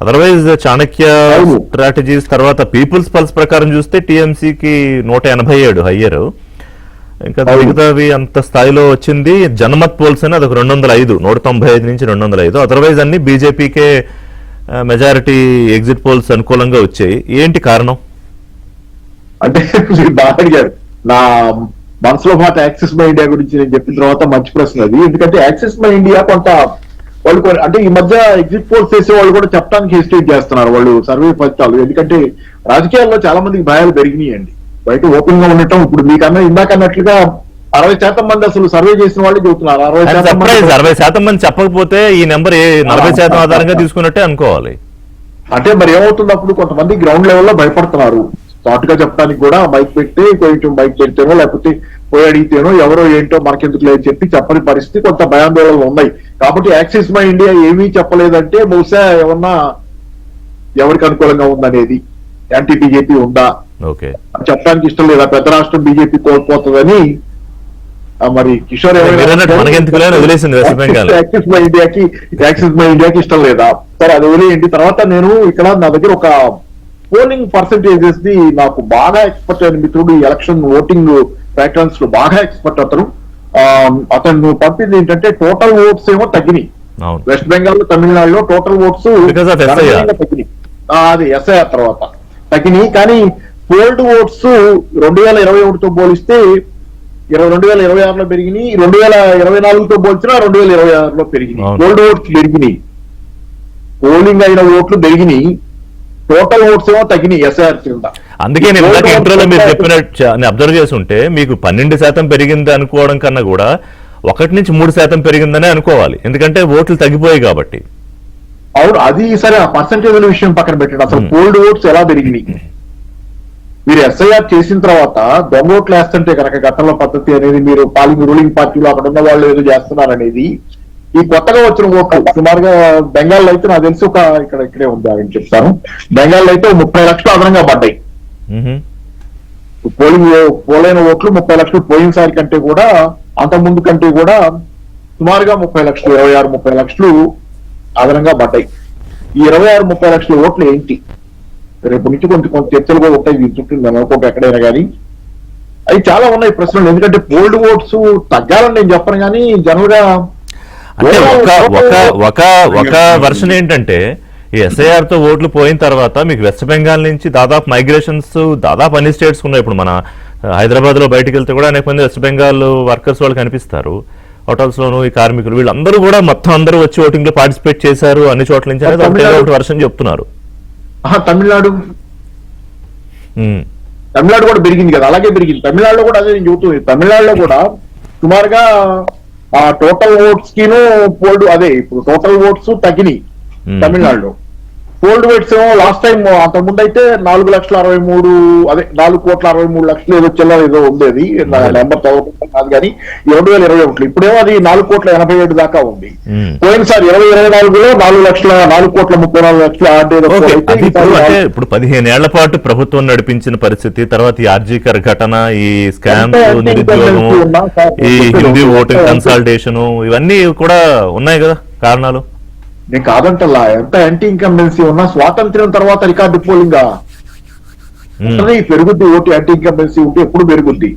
అదర్వైజ్ చాణక్య స్ట్రాటజీస్ తర్వాత పీపుల్స్ పల్స్ ప్రకారం చూస్తే టీఎంసీకి 187 హయ్యర్, ఇంకా మిగతావి అంత స్థాయిలో వచ్చింది జనమత్ పోల్స్ అని అదొక 205 195 నుంచి 205. అదర్వైజ్ అన్ని బీజేపీకే మెజారిటీ ఎగ్జిట్ పోల్స్ అనుకూలంగా వచ్చాయి. ఏంటి కారణం? అంటే మీరు బాగా అడిగారు. నా మనసులో మాట యాక్సిస్ మై ఇండియా గురించి నేను చెప్పిన తర్వాత మంచి ప్రశ్న అది. ఎందుకంటే యాక్సిస్ మై ఇండియా కొంత వాళ్ళు అంటే ఈ మధ్య ఎగ్జిట్ పోల్స్ చేసే వాళ్ళు కూడా చెప్పడానికి హెసిటేట్ చేస్తున్నారు వాళ్ళు సర్వే ఫలితాలు. ఎందుకంటే రాజకీయాల్లో చాలా మందికి భయాలు పెరిగినాయండి. బయట ఓపెన్ గా ఉండటం ఇప్పుడు మీకన్నా ఇందాక అన్నట్లుగా 60% మంది అసలు సర్వే చేసిన వాళ్ళు చెబుతున్నారు. 60% మంది చెప్పకపోతే ఈ నెంబర్ 40% ఆధారంగా తీసుకున్నట్టే అనుకోవాలి. అంటే మరి ఏమవుతుంది అప్పుడు కొంతమంది గ్రౌండ్ లెవెల్లో భయపడుతున్నారు. షార్ట్ గా చెప్పడానికి కూడా బైక్ పెట్టి కొంచెం బైక్ పెడితేనో లేకపోతే పోయి అడిగితేనో ఎవరో ఏంటో మనకెందుకు లేదు చెప్పి చెప్పని పరిస్థితి కొంత భయాందోళనలు ఉన్నాయి. కాబట్టి యాక్సిస్ మై ఇండియా ఏమీ చెప్పలేదంటే బహుశా ఏమన్నా ఎవరికి అనుకూలంగా ఉందనేది, యాంటీ బీజేపీ ఉందా చెప్పడానికి ఇష్టం లేదా, పెద్ద రాష్ట్రం బీజేపీ కోల్పోతుందని మరి కిషోర్ యాక్సిస్ మై ఇండియాకి ఇష్టం లేదా? సరే అది వదిలేయండి. తర్వాత నేను ఇక్కడ నా దగ్గర ఒక పోలింగ్ పర్సెంటేజెస్ ది నాకు బాగా ఎక్స్పర్ట్ అయిన మిత్రుడు ఎలక్షన్ ఓటింగ్ ప్యాటర్న్స్ లో బాగా ఎక్స్పర్ట్ అతను పంపింది ఏంటంటే టోటల్ ఓట్స్ ఏమో తగ్గినాయి. వెస్ట్ బెంగాల్ తమిళనాడులో టోటల్ ఓట్స్ తగ్గినాయి. అది ఎస్ఐఆర్ తర్వాత తగ్గినాయి. కానీ పోల్డ్ ఓట్స్ 2021తో పోలిస్తే 2026లో పెరిగినాయి, 2024తో పోల్చినా 2026లో పెరిగినాయి. పోల్డ్ ఓట్స్ పెరిగినాయి, పోలింగ్ అయిన ఓట్లు పెరిగినాయి, టోటల్ ఓట్స్ ఏమో తగ్గినాయి ఎస్ఐఆర్ కింద. అందుకే నేను ఇంటర్వ్యూలో మీరు చెప్పినట్టు అబ్జర్వ్ చేస్తుంటే మీకు 12% పెరిగింది అనుకోవడం కన్నా కూడా 1 నుంచి 3% పెరిగిందనే అనుకోవాలి. ఎందుకంటే ఓట్లు తగ్గిపోయాయి కాబట్టి. అవును, అది సరే ఆ పర్సంటేజ్ విషయం పక్కన పెట్టండి. అసలు పోల్డ్ ఓట్స్ ఎలా పెరిగినాయి? మీరు ఎస్ఐఆర్ చేసిన తర్వాత దొంగ ఓట్లు వేస్తుంటే కనుక గతంలో పద్ధతి అనేది మీరు రూలింగ్ పార్టీలో అక్కడ ఉన్న వాళ్ళు ఏదో చేస్తున్నారనేది ఈ కొత్తగా వచ్చిన ఓట్లు సుమారుగా బెంగాల్లో అయితే నాకు తెలిసి ఇక్కడే ఉంది అని చెప్తాను. బెంగాల్లో అయితే 30 లక్షలు అదనంగా పడ్డాయి. పోలైన ఓట్లు 30 లక్షలు పోయినసారి కంటే కూడా అంత ముందు కంటే కూడా సుమారుగా 30 లక్షలు 26-30 లక్షలు అదనంగా పడ్డాయి. ఈ 26-30 లక్షల ఓట్లు ఏంటి? రేపు నుంచి కొంచెం చర్చలు కూడా ఉంటాయి దీని చుట్టూ నేను అనుకుంటే ఎక్కడైనా కానీ. అవి చాలా ఉన్నాయి ప్రశ్నలు. ఎందుకంటే పోల్డ్ ఓట్స్ తగ్గాలని నేను చెప్పను కానీ జనరల్ గా అంటే ఒక వర్షన్ ఏంటంటే ఈ ఎస్ఐఆర్ తో ఓట్లు పోయిన తర్వాత మీకు వెస్ట్ బెంగాల్ నుంచి దాదాపు మైగ్రేషన్స్ దాదాపు అన్ని స్టేట్స్ ఉన్నాయి. ఇప్పుడు మన హైదరాబాద్ లో బయటకు వెళ్తే కూడా అనేక మంది వెస్ట్ బెంగాల్ వర్కర్స్ వాళ్ళు కనిపిస్తారు. హోటల్స్ లోను ఈ కార్మికులు వీళ్ళందరూ కూడా మొత్తం అందరూ వచ్చి ఓటింగ్ లో పార్టిసిపేట్ చేశారు అన్ని చోట్ల నుంచి అనేది ఒకటి వర్షన్ చెప్తున్నారు. తమిళనాడు కూడా పెరిగింది కదా, అలాగే పెరిగింది. తమిళనాడులో కూడా అదే నేను చెబుతుంది. తమిళనాడులో కూడా సుమారుగా ఆ టోటల్ ఓట్స్ కిను పోల్డ్ అదే ఇప్పుడు టోటల్ ఓట్స్ తగ్గినాయి తమిళనాడులో. పోల్డ్ ఓట్స్ ఏమో లాస్ట్ టైం అంతకుముందు అయితే 4,63,000 అదే 4,63,00,000 ఏదో చిల్లర ఏదో ఉండేది నెంబర్ కాదు కానీ 2021 ఇప్పుడేమో అది 4,87,000 దాకా ఉంది. పోయినసారి 2024లో 4,34,34,00,000 ఇప్పుడు 15 ఏళ్ల పాటు ప్రభుత్వం నడిపించిన పరిస్థితి, తర్వాత ఈ ఆర్జీకర్ ఘటన, ఈ స్కామ్, నిరుద్యోగం, ఈ హిందీ ఓటింగ్ కన్సల్టేషన్ ఇవన్నీ కూడా ఉన్నాయి కదా కారణాలు. నేను కాదంటలా, ఎంత యాంటీ ఇన్కంబెన్సీ ఉన్నా స్వాతంత్ర్యం తర్వాత రికార్డు పోలింగ్ పెరుగుద్ది. ఓటు యాంటీ ఇన్కంబెన్సీ ఉంటే ఎప్పుడు పెరుగుద్ది.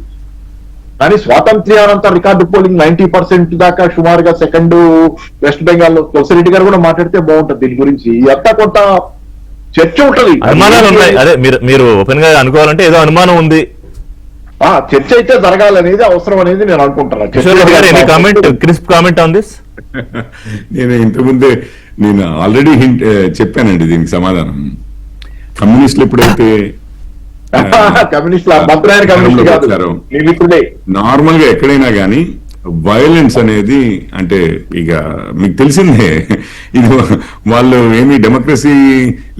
కానీ స్వాతంత్ర్యానంతరం రికార్డు పోలింగ్ 90% దాకా సుమారుగా సెకండ్ వెస్ట్ బెంగాల్ లో తులసిరెడ్డి గారు కూడా మాట్లాడితే బాగుంటది దీని గురించి. ఎంత కొంత చర్చ ఉంటది. అనుమానాలు ఉన్నాయి. అదే మీరు ఓపెన్ గా అనుకోవాలంటే ఏదో అనుమానం ఉంది. చర్చ అయితే జరగాలనేది అవసరం అనేది నేను అనుకుంటున్నాను. నేను ఇంతకుముందే నేను ఆల్రెడీ చెప్పానండి దీనికి సమాధానం. కమ్యూనిస్టులు ఎప్పుడైతే నార్మల్ గా ఎక్కడైనా కానీ వైలెన్స్ అనేది అంటే ఇక మీకు తెలిసిందే, ఇది వాళ్ళు ఏమి డెమోక్రసీ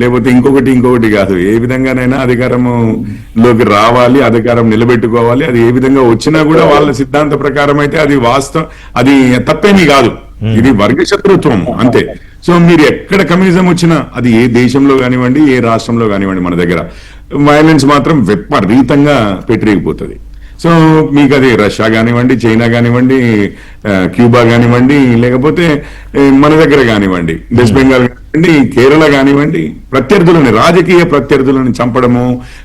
లేకపోతే ఇంకొకటి కాదు. ఏ విధంగానైనా అధికారంలోకి రావాలి, అధికారం నిలబెట్టుకోవాలి. అది ఏ విధంగా వచ్చినా కూడా వాళ్ళ సిద్ధాంత ప్రకారం అయితే అది వాస్తవం, అది తప్పేమీ కాదు. ఇది వర్గ శత్రుత్వం అంతే. సో మీరు ఎక్కడ కమ్యూనిజం వచ్చినా అది ఏ దేశంలో కానివ్వండి, ఏ రాష్ట్రంలో కానివ్వండి, మన దగ్గర వైలెన్స్ మాత్రం విపరీతంగా పెట్టిరిగిపోతుంది. సో మీకు అది రష్యా కానివ్వండి, చైనా కానివ్వండి, క్యూబా కానివ్వండి, లేకపోతే మన దగ్గర కానివ్వండి, వెస్ట్ బెంగాల్ కానివ్వండి, కేరళ కానివ్వండి, ప్రత్యర్థులని, రాజకీయ ప్రత్యర్థులను చంపడము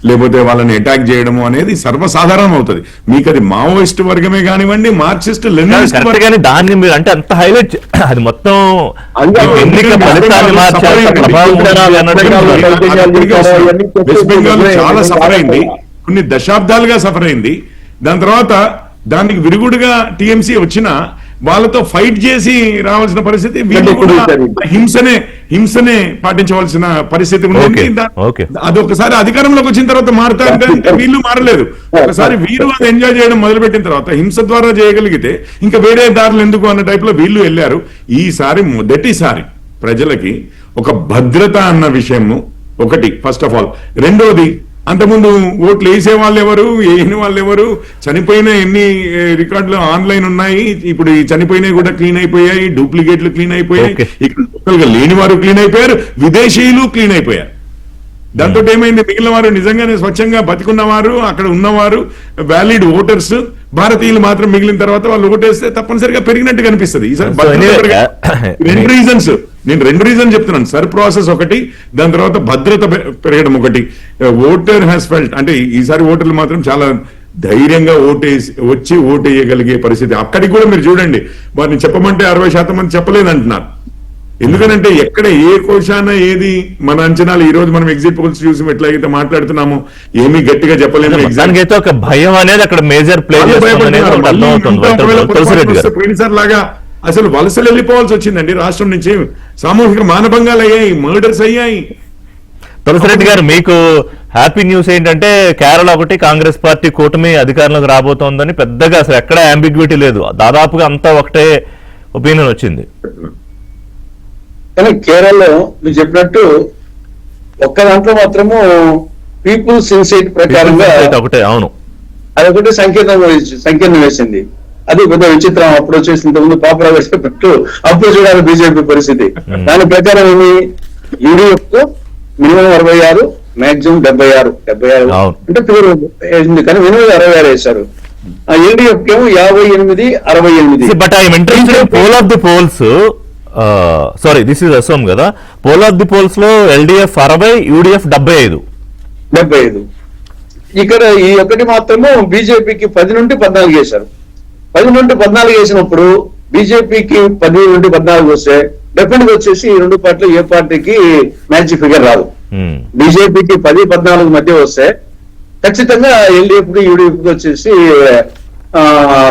లేకపోతే వాళ్ళని అటాక్ చేయడము అనేది సర్వసాధారణం అవుతుంది. మీకు అది మావోయిస్ట్ వర్గమే కానివ్వండి, మార్క్సిస్ట్ లెనినిస్ట్ కరెక్ట్ గానీ దాన్ని మీరు అంటే అంత హైలైట్ అది మొత్తం అందుకే ఎన్నిక ఫలితాన్ని మార్చే ప్రభావం ఉన్నది అన్నట్టు. వెస్ట్ బెంగాల్ చాలా సఫర్ అయింది, కొన్ని దశాబ్దాలుగా సఫర్ అయింది. దాని తర్వాత దానికి విరుగుడుగా టీఎంసీ వచ్చినా వాళ్ళతో ఫైట్ చేసి రావాల్సిన పరిస్థితి, వీళ్ళు కూడా హింసనే పాటించవలసిన పరిస్థితి ఉండేది. అది ఒకసారి అధికారంలోకి వచ్చిన తర్వాత మారుతారంటే వీళ్ళు మారలేదు. ఒకసారి వీరు అది ఎంజాయ్ చేయడం మొదలుపెట్టిన తర్వాత హింస ద్వారా చేయగలిగితే ఇంకా వేరే దారులు ఎందుకు అన్న టైప్ లో వీళ్ళు వెళ్ళారు. ఈసారి మొదటిసారి ప్రజలకి ఒక భద్రత అన్న విషయము ఒకటి ఫస్ట్ ఆఫ్ ఆల్. రెండోది, అంతకుముందు ఓట్లు వేసే వాళ్ళు ఎవరు, వేయని వాళ్ళు ఎవరు, చనిపోయిన ఎన్ని రికార్డులు ఆన్లైన్ ఉన్నాయి, ఇప్పుడు ఈ చనిపోయినవి కూడా క్లీన్ అయిపోయాయి, డూప్లికేట్లు క్లీన్ అయిపోయాయి, ఇక్కడ లోకల్ గా లేని వారు క్లీన్ అయిపోయారు, విదేశీయులు క్లీన్ అయిపోయారు. దాంతో ఏమైంది, మిగిలిన వారు నిజంగానే స్వచ్ఛంగా బతికున్నవారు, అక్కడ ఉన్నవారు వ్యాలిడ్ ఓటర్స్ భారతీయులు మాత్రం మిగిలిన తర్వాత వాళ్ళు ఓటేస్తే తప్పనిసరిగా పెరిగినట్టు కనిపిస్తుంది. ఈసారి నేను రెండు రీజన్ చెప్తున్నాను. సర్ ప్రాసెస్ ఒకటి, దాని తర్వాత భద్రత పెరగడం ఒకటి. ఓటర్ హ్యాస్ ఫెల్ట్ అంటే ఈసారి ఓటర్లు మాత్రం చాలా ధైర్యంగా వచ్చి ఓటేయగలిగే పరిస్థితి. అక్కడికి కూడా మీరు చూడండి, వారిని చెప్పమంటే 60% మంది చెప్పలేదంటున్నారు. ఎందుకనంటే ఎక్కడ ఏ కోశాన ఏది మన అంచనాలు, ఈ రోజు మనం ఎగ్జిట్ పోల్స్ చూసి ఎట్లయితే మాట్లాడుతున్నామో ఏమీ గట్టిగా చెప్పలేము. దానికైతే ఒక భయం అనేది అక్కడ మేజర్ ప్లే పోయినసారి లాగా అసలు వలసలు వెళ్ళిపోవాల్సి వచ్చిందండి రాష్ట్రం నుంచి. సామూహిక మానభంగాలు అయ్యాయి, మర్డర్స్ అయ్యాయి. తులసిరెడ్డి గారు, మీకు హ్యాపీ న్యూస్ ఏంటంటే కేరళ ఒకటి కాంగ్రెస్ పార్టీ కూటమి అధికారంలోకి రాబోతోందని పెద్దగా అసలు ఎక్కడ అంబిగ్విటీ లేదు, దాదాపుగా అంతా ఒకటే ఒపీనియన్ వచ్చింది. కానీ కేరళలో మీరు చెప్పినట్టు ఒక్క దాంట్లో మాత్రము పీపుల్స్ ఇన్సైట్ ప్రకారంగా ఒకటే, అవును, అదొకటి సంకేతం వేసింది. అది పెద్ద విచిత్రం. అప్పుడు వచ్చేసి ముందు పాపరావు పెట్టు అప్పుడు చూడాలి బీజేపీ పరిస్థితి. దాని ప్రకారం ఏమి, యూడీఎఫ్ మినిమం 66, మాక్సిమం 76 అంటే వేసింది, కానీ మినిమం 66 వేశారు. ఎల్డీఎఫ్ కేమో 58, 68. But I interested poll of the polls, sorry this is Assam కదా, పోల్ ఆఫ్ ది పోల్స్ లో ఎల్డీఎఫ్ 60, యూడీఎఫ్ 75. ఇక్కడ ఈ ఒకటి మాత్రము బీజేపీకి 10 నుండి 14 వేశారు. 10 నుండి 14 వేసినప్పుడు బీజేపీకి 10 నుండి 14 వస్తే డెఫినెట్ గా వచ్చేసి ఈ రెండు పార్టీలు ఏ పార్టీకి మ్యాచ్ ఫిగర్ రాదు. బీజేపీకి 10-14 మధ్య వస్తే ఖచ్చితంగా ఎల్డీఎఫ్ కి యూడీఎఫ్ కి వచ్చేసి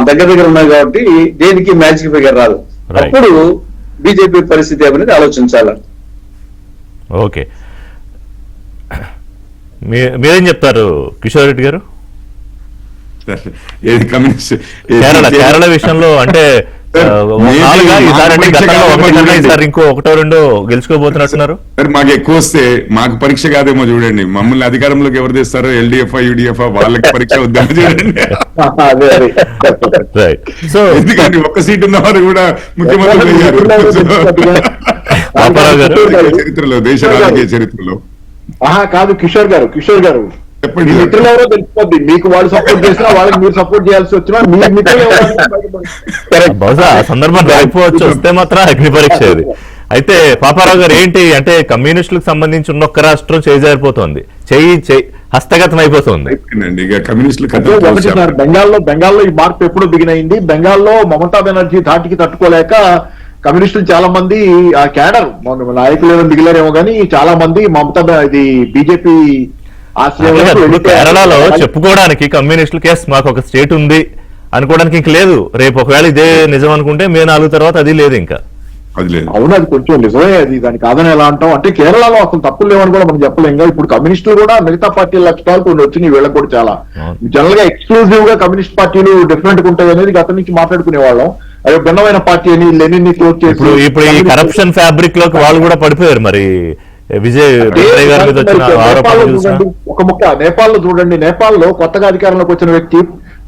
దగ్గర ఉన్నాయి కాబట్టి దేనికి మ్యాచ్ ఫిగర్ రాదు. అప్పుడు బీజేపీ పరిస్థితి అనేది ఆలోచించాలి. ఓకే, మీరేం చెప్తారు కిషోర్ రెడ్డి గారు? కేరళ విషయంలో అంటే ఇంకో 1-2 గెలుచుకోబోతున్నట్టున్నారు. మాకు ఎక్కువ వస్తే మాకు పరీక్ష కాదేమో చూడండి, మమ్మల్ని అధికారంలోకి ఎవరు తెస్తారో, ఎల్డీఎఫ్ యూడీఎఫ్ వాళ్ళకి పరీక్ష వద్దామో చూడండి. సో ఎందుకంటే ఒక్క సీట్ ఉన్నవారు కూడా ముఖ్యమంత్రి అయ్యారు చరిత్రలో, దేశ రాజకీయ చరిత్రలో. కాదు కిషోర్ గారు చెప్పండి, మిత్రులు ఎవరో తెలిసిపోద్ది. మీకు వాళ్ళు సపోర్ట్ చేసినా వాళ్ళకి మీరు సపోర్ట్ చేయాల్సి వచ్చినా మీ మిత్రులు బహుశా సందర్భం రాకపోవచ్చు, వస్తే మాత్రం అగ్ని పరీక్ష ఇది. అయితే పాపారావు గారు, ఏంటి అంటే కమ్యూనిస్టులకు సంబంధించి ఉన్న ఒక్క రాష్ట్రం చేజారిపోతుంది, హస్తగతం అయిపోతుంది. బెంగాల్లో ఈ మార్పు ఎప్పుడు బిగినైంది. బెంగాల్లో మమతా బెనర్జీ ధాటికి తట్టుకోలేక కమ్యూనిస్టులు చాలా మంది ఆ క్యాడర్ నాయకులు ఏమో దిగలేరేమో కానీ చాలా మంది మమతా ఇది బీజేపీ కేరళలో చెప్పుకోవడానికి కమ్యూనిస్టులు కేసు మాకు ఒక స్టేట్ ఉంది అనుకోవడానికి ఇంక లేదు. రేపు ఒకవేళ ఇదే నిజం అనుకుంటే మే 4 తర్వాత అది లేదు ఇంకా. అవును, అది కొంచెం నిజమే. అది దాని కాదని ఎలా అంటాం అంటే కేరళలో అసలు తప్పులు లేవని కూడా మనం చెప్పలేం. ఇప్పుడు కమ్యూనిస్టులు కూడా మిగతా పార్టీల లక్షణాలు కొన్ని వచ్చినాయి వీళ్ళకి కూడా చాలా. జనరల్ గా ఎక్స్క్లూజివ్ గా కమ్యూనిస్ట్ పార్టీలు డిఫరెంట్ గా ఉంటాయి అనేది గత నుంచి మాట్లాడుకునే వాళ్ళం. అదే భిన్నమైన పార్టీ అని లెనిన్ ని క్లోజ్ చేసి ఇప్పుడు ఈ కరప్షన్ ఫ్యాబ్రిక్ లోకి వాళ్ళు కూడా పడిపోయారు. మరి విజయ్ గారి మీద వచ్చిన ఒక ముక్క నేపాల్ లో చూడండి. నేపాల్ లో కొత్తగా అధికారంలోకి వచ్చిన వ్యక్తి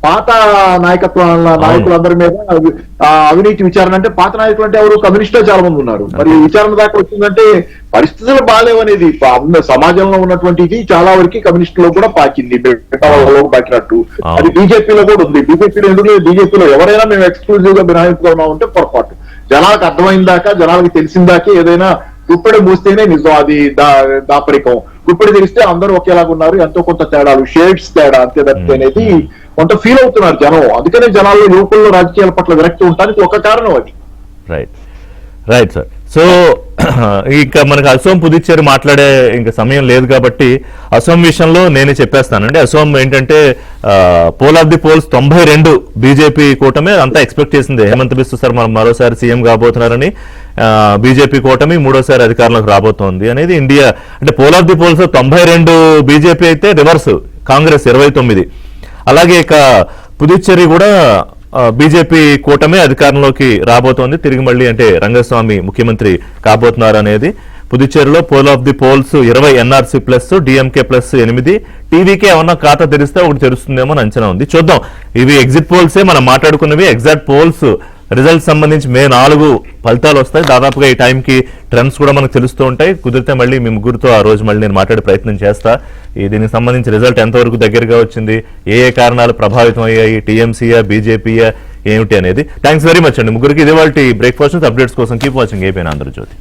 పాత నాయకులందరి మీద అవినీతి విచారణ అంటే పాత నాయకులు అంటే ఎవరు కమ్యూనిస్టులు చాలా మంది ఉన్నారు. మరి విచారణ దాకా వచ్చిందంటే పరిస్థితులు బాగాలేవనేది సమాజంలో ఉన్నటువంటి ఇది చాలా వరకు కమ్యూనిస్టులో కూడా పాకింది, పాకినట్టు. అది బీజేపీలో కూడా ఉంది. బీజేపీలో ఎందుకు లేదు? బీజేపీలో ఎవరైనా మేము ఎక్స్క్లూజివ్ గా మినహాయింపుగా ఉన్నాం అంటే పొరపాటు. జనాలకు అర్థమైన దాకా, జనాలకు తెలిసిన దాకా ఏదైనా గుప్పెడు మూస్తేనే నిజం, అది దాపరికం. గుప్పెడు తెలిస్తే అందరూ ఒకేలాగా ఉన్నారు, ఎంతో కొంత తేడాలు, షేడ్స్ తేడా అంతే తప్పితే అనేది కొంత ఫీల్ అవుతున్నారు జనం. అందుకనే జనాల్లో యువకుల్లో రాజకీయాల పట్ల విరక్తి ఉండడానికి ఒక కారణం అది. Right sir. సో ఇంకా మనకు అసోం పుదుచ్చేరి మాట్లాడే ఇంకా సమయం లేదు కాబట్టి అసోం విషయంలో నేనే చెప్పేస్తానండి. అసోం ఏంటంటే poll of the polls 92 BJP కూటమి అంతా ఎక్స్పెక్ట్ చేసింది. హేమంత్ బిశ్వ శర్మ మరోసారి సీఎం కాబోతున్నారని, బీజేపీ కూటమి మూడోసారి అధికారంలోకి రాబోతోంది అనేది ఇండియా. అంటే poll of the polls 92 BJP అయితే రివర్స్ కాంగ్రెస్ 29. అలాగే ఇక పుదుచ్చేరి కూడా బీజేపీ కూటమి అధికారంలోకి రాబోతోంది. తిరిగి మళ్ళీ అంటే రంగస్వామి ముఖ్యమంత్రి కాబోతున్నారు అనేది. పుదుచ్చేరిలో poll of the polls 20 NRC plus, DMK plus 8, TVK ఏమన్నా ఖాతా తెరిస్తే ఒకటి తెరుస్తుందేమో అని అంచనా ఉంది. చూద్దాం. ఇవి ఎగ్జిట్ పోల్సే మనం మాట్లాడుకున్నవి. ఎగ్జాక్ట్ పోల్స్ రిజల్ట్స్ సంబంధించి మే 4 ఫలితాలు వస్తాయి. దాదాపుగా ఈ టైంకి ట్రెండ్స్ కూడా మనకు తెలుస్తూ ఉంటాయి. కుదిరితే మళ్ళీ మీ ముగ్గురితో ఆ రోజు మళ్ళీ నేను మాట్లాడే ప్రయత్నం చేస్తా. దీనికి సంబంధించి రిజల్ట్ ఎంతవరకు దగ్గరగా వచ్చింది, ఏ కారణాలు ప్రభావితం అయ్యాయి, టీఎంసీయా బీజేపీయా ఏమిటి అనేది. థ్యాంక్స్ వెరీ మచ్ అండి ముగ్గురికి. ఇదే వాళ్ళ బ్రేక్ఫాస్ట్ అప్డేట్స్ కోసం కీప్ వాచింగ్ ఏపీ ఆంధ్రజ్యోతి.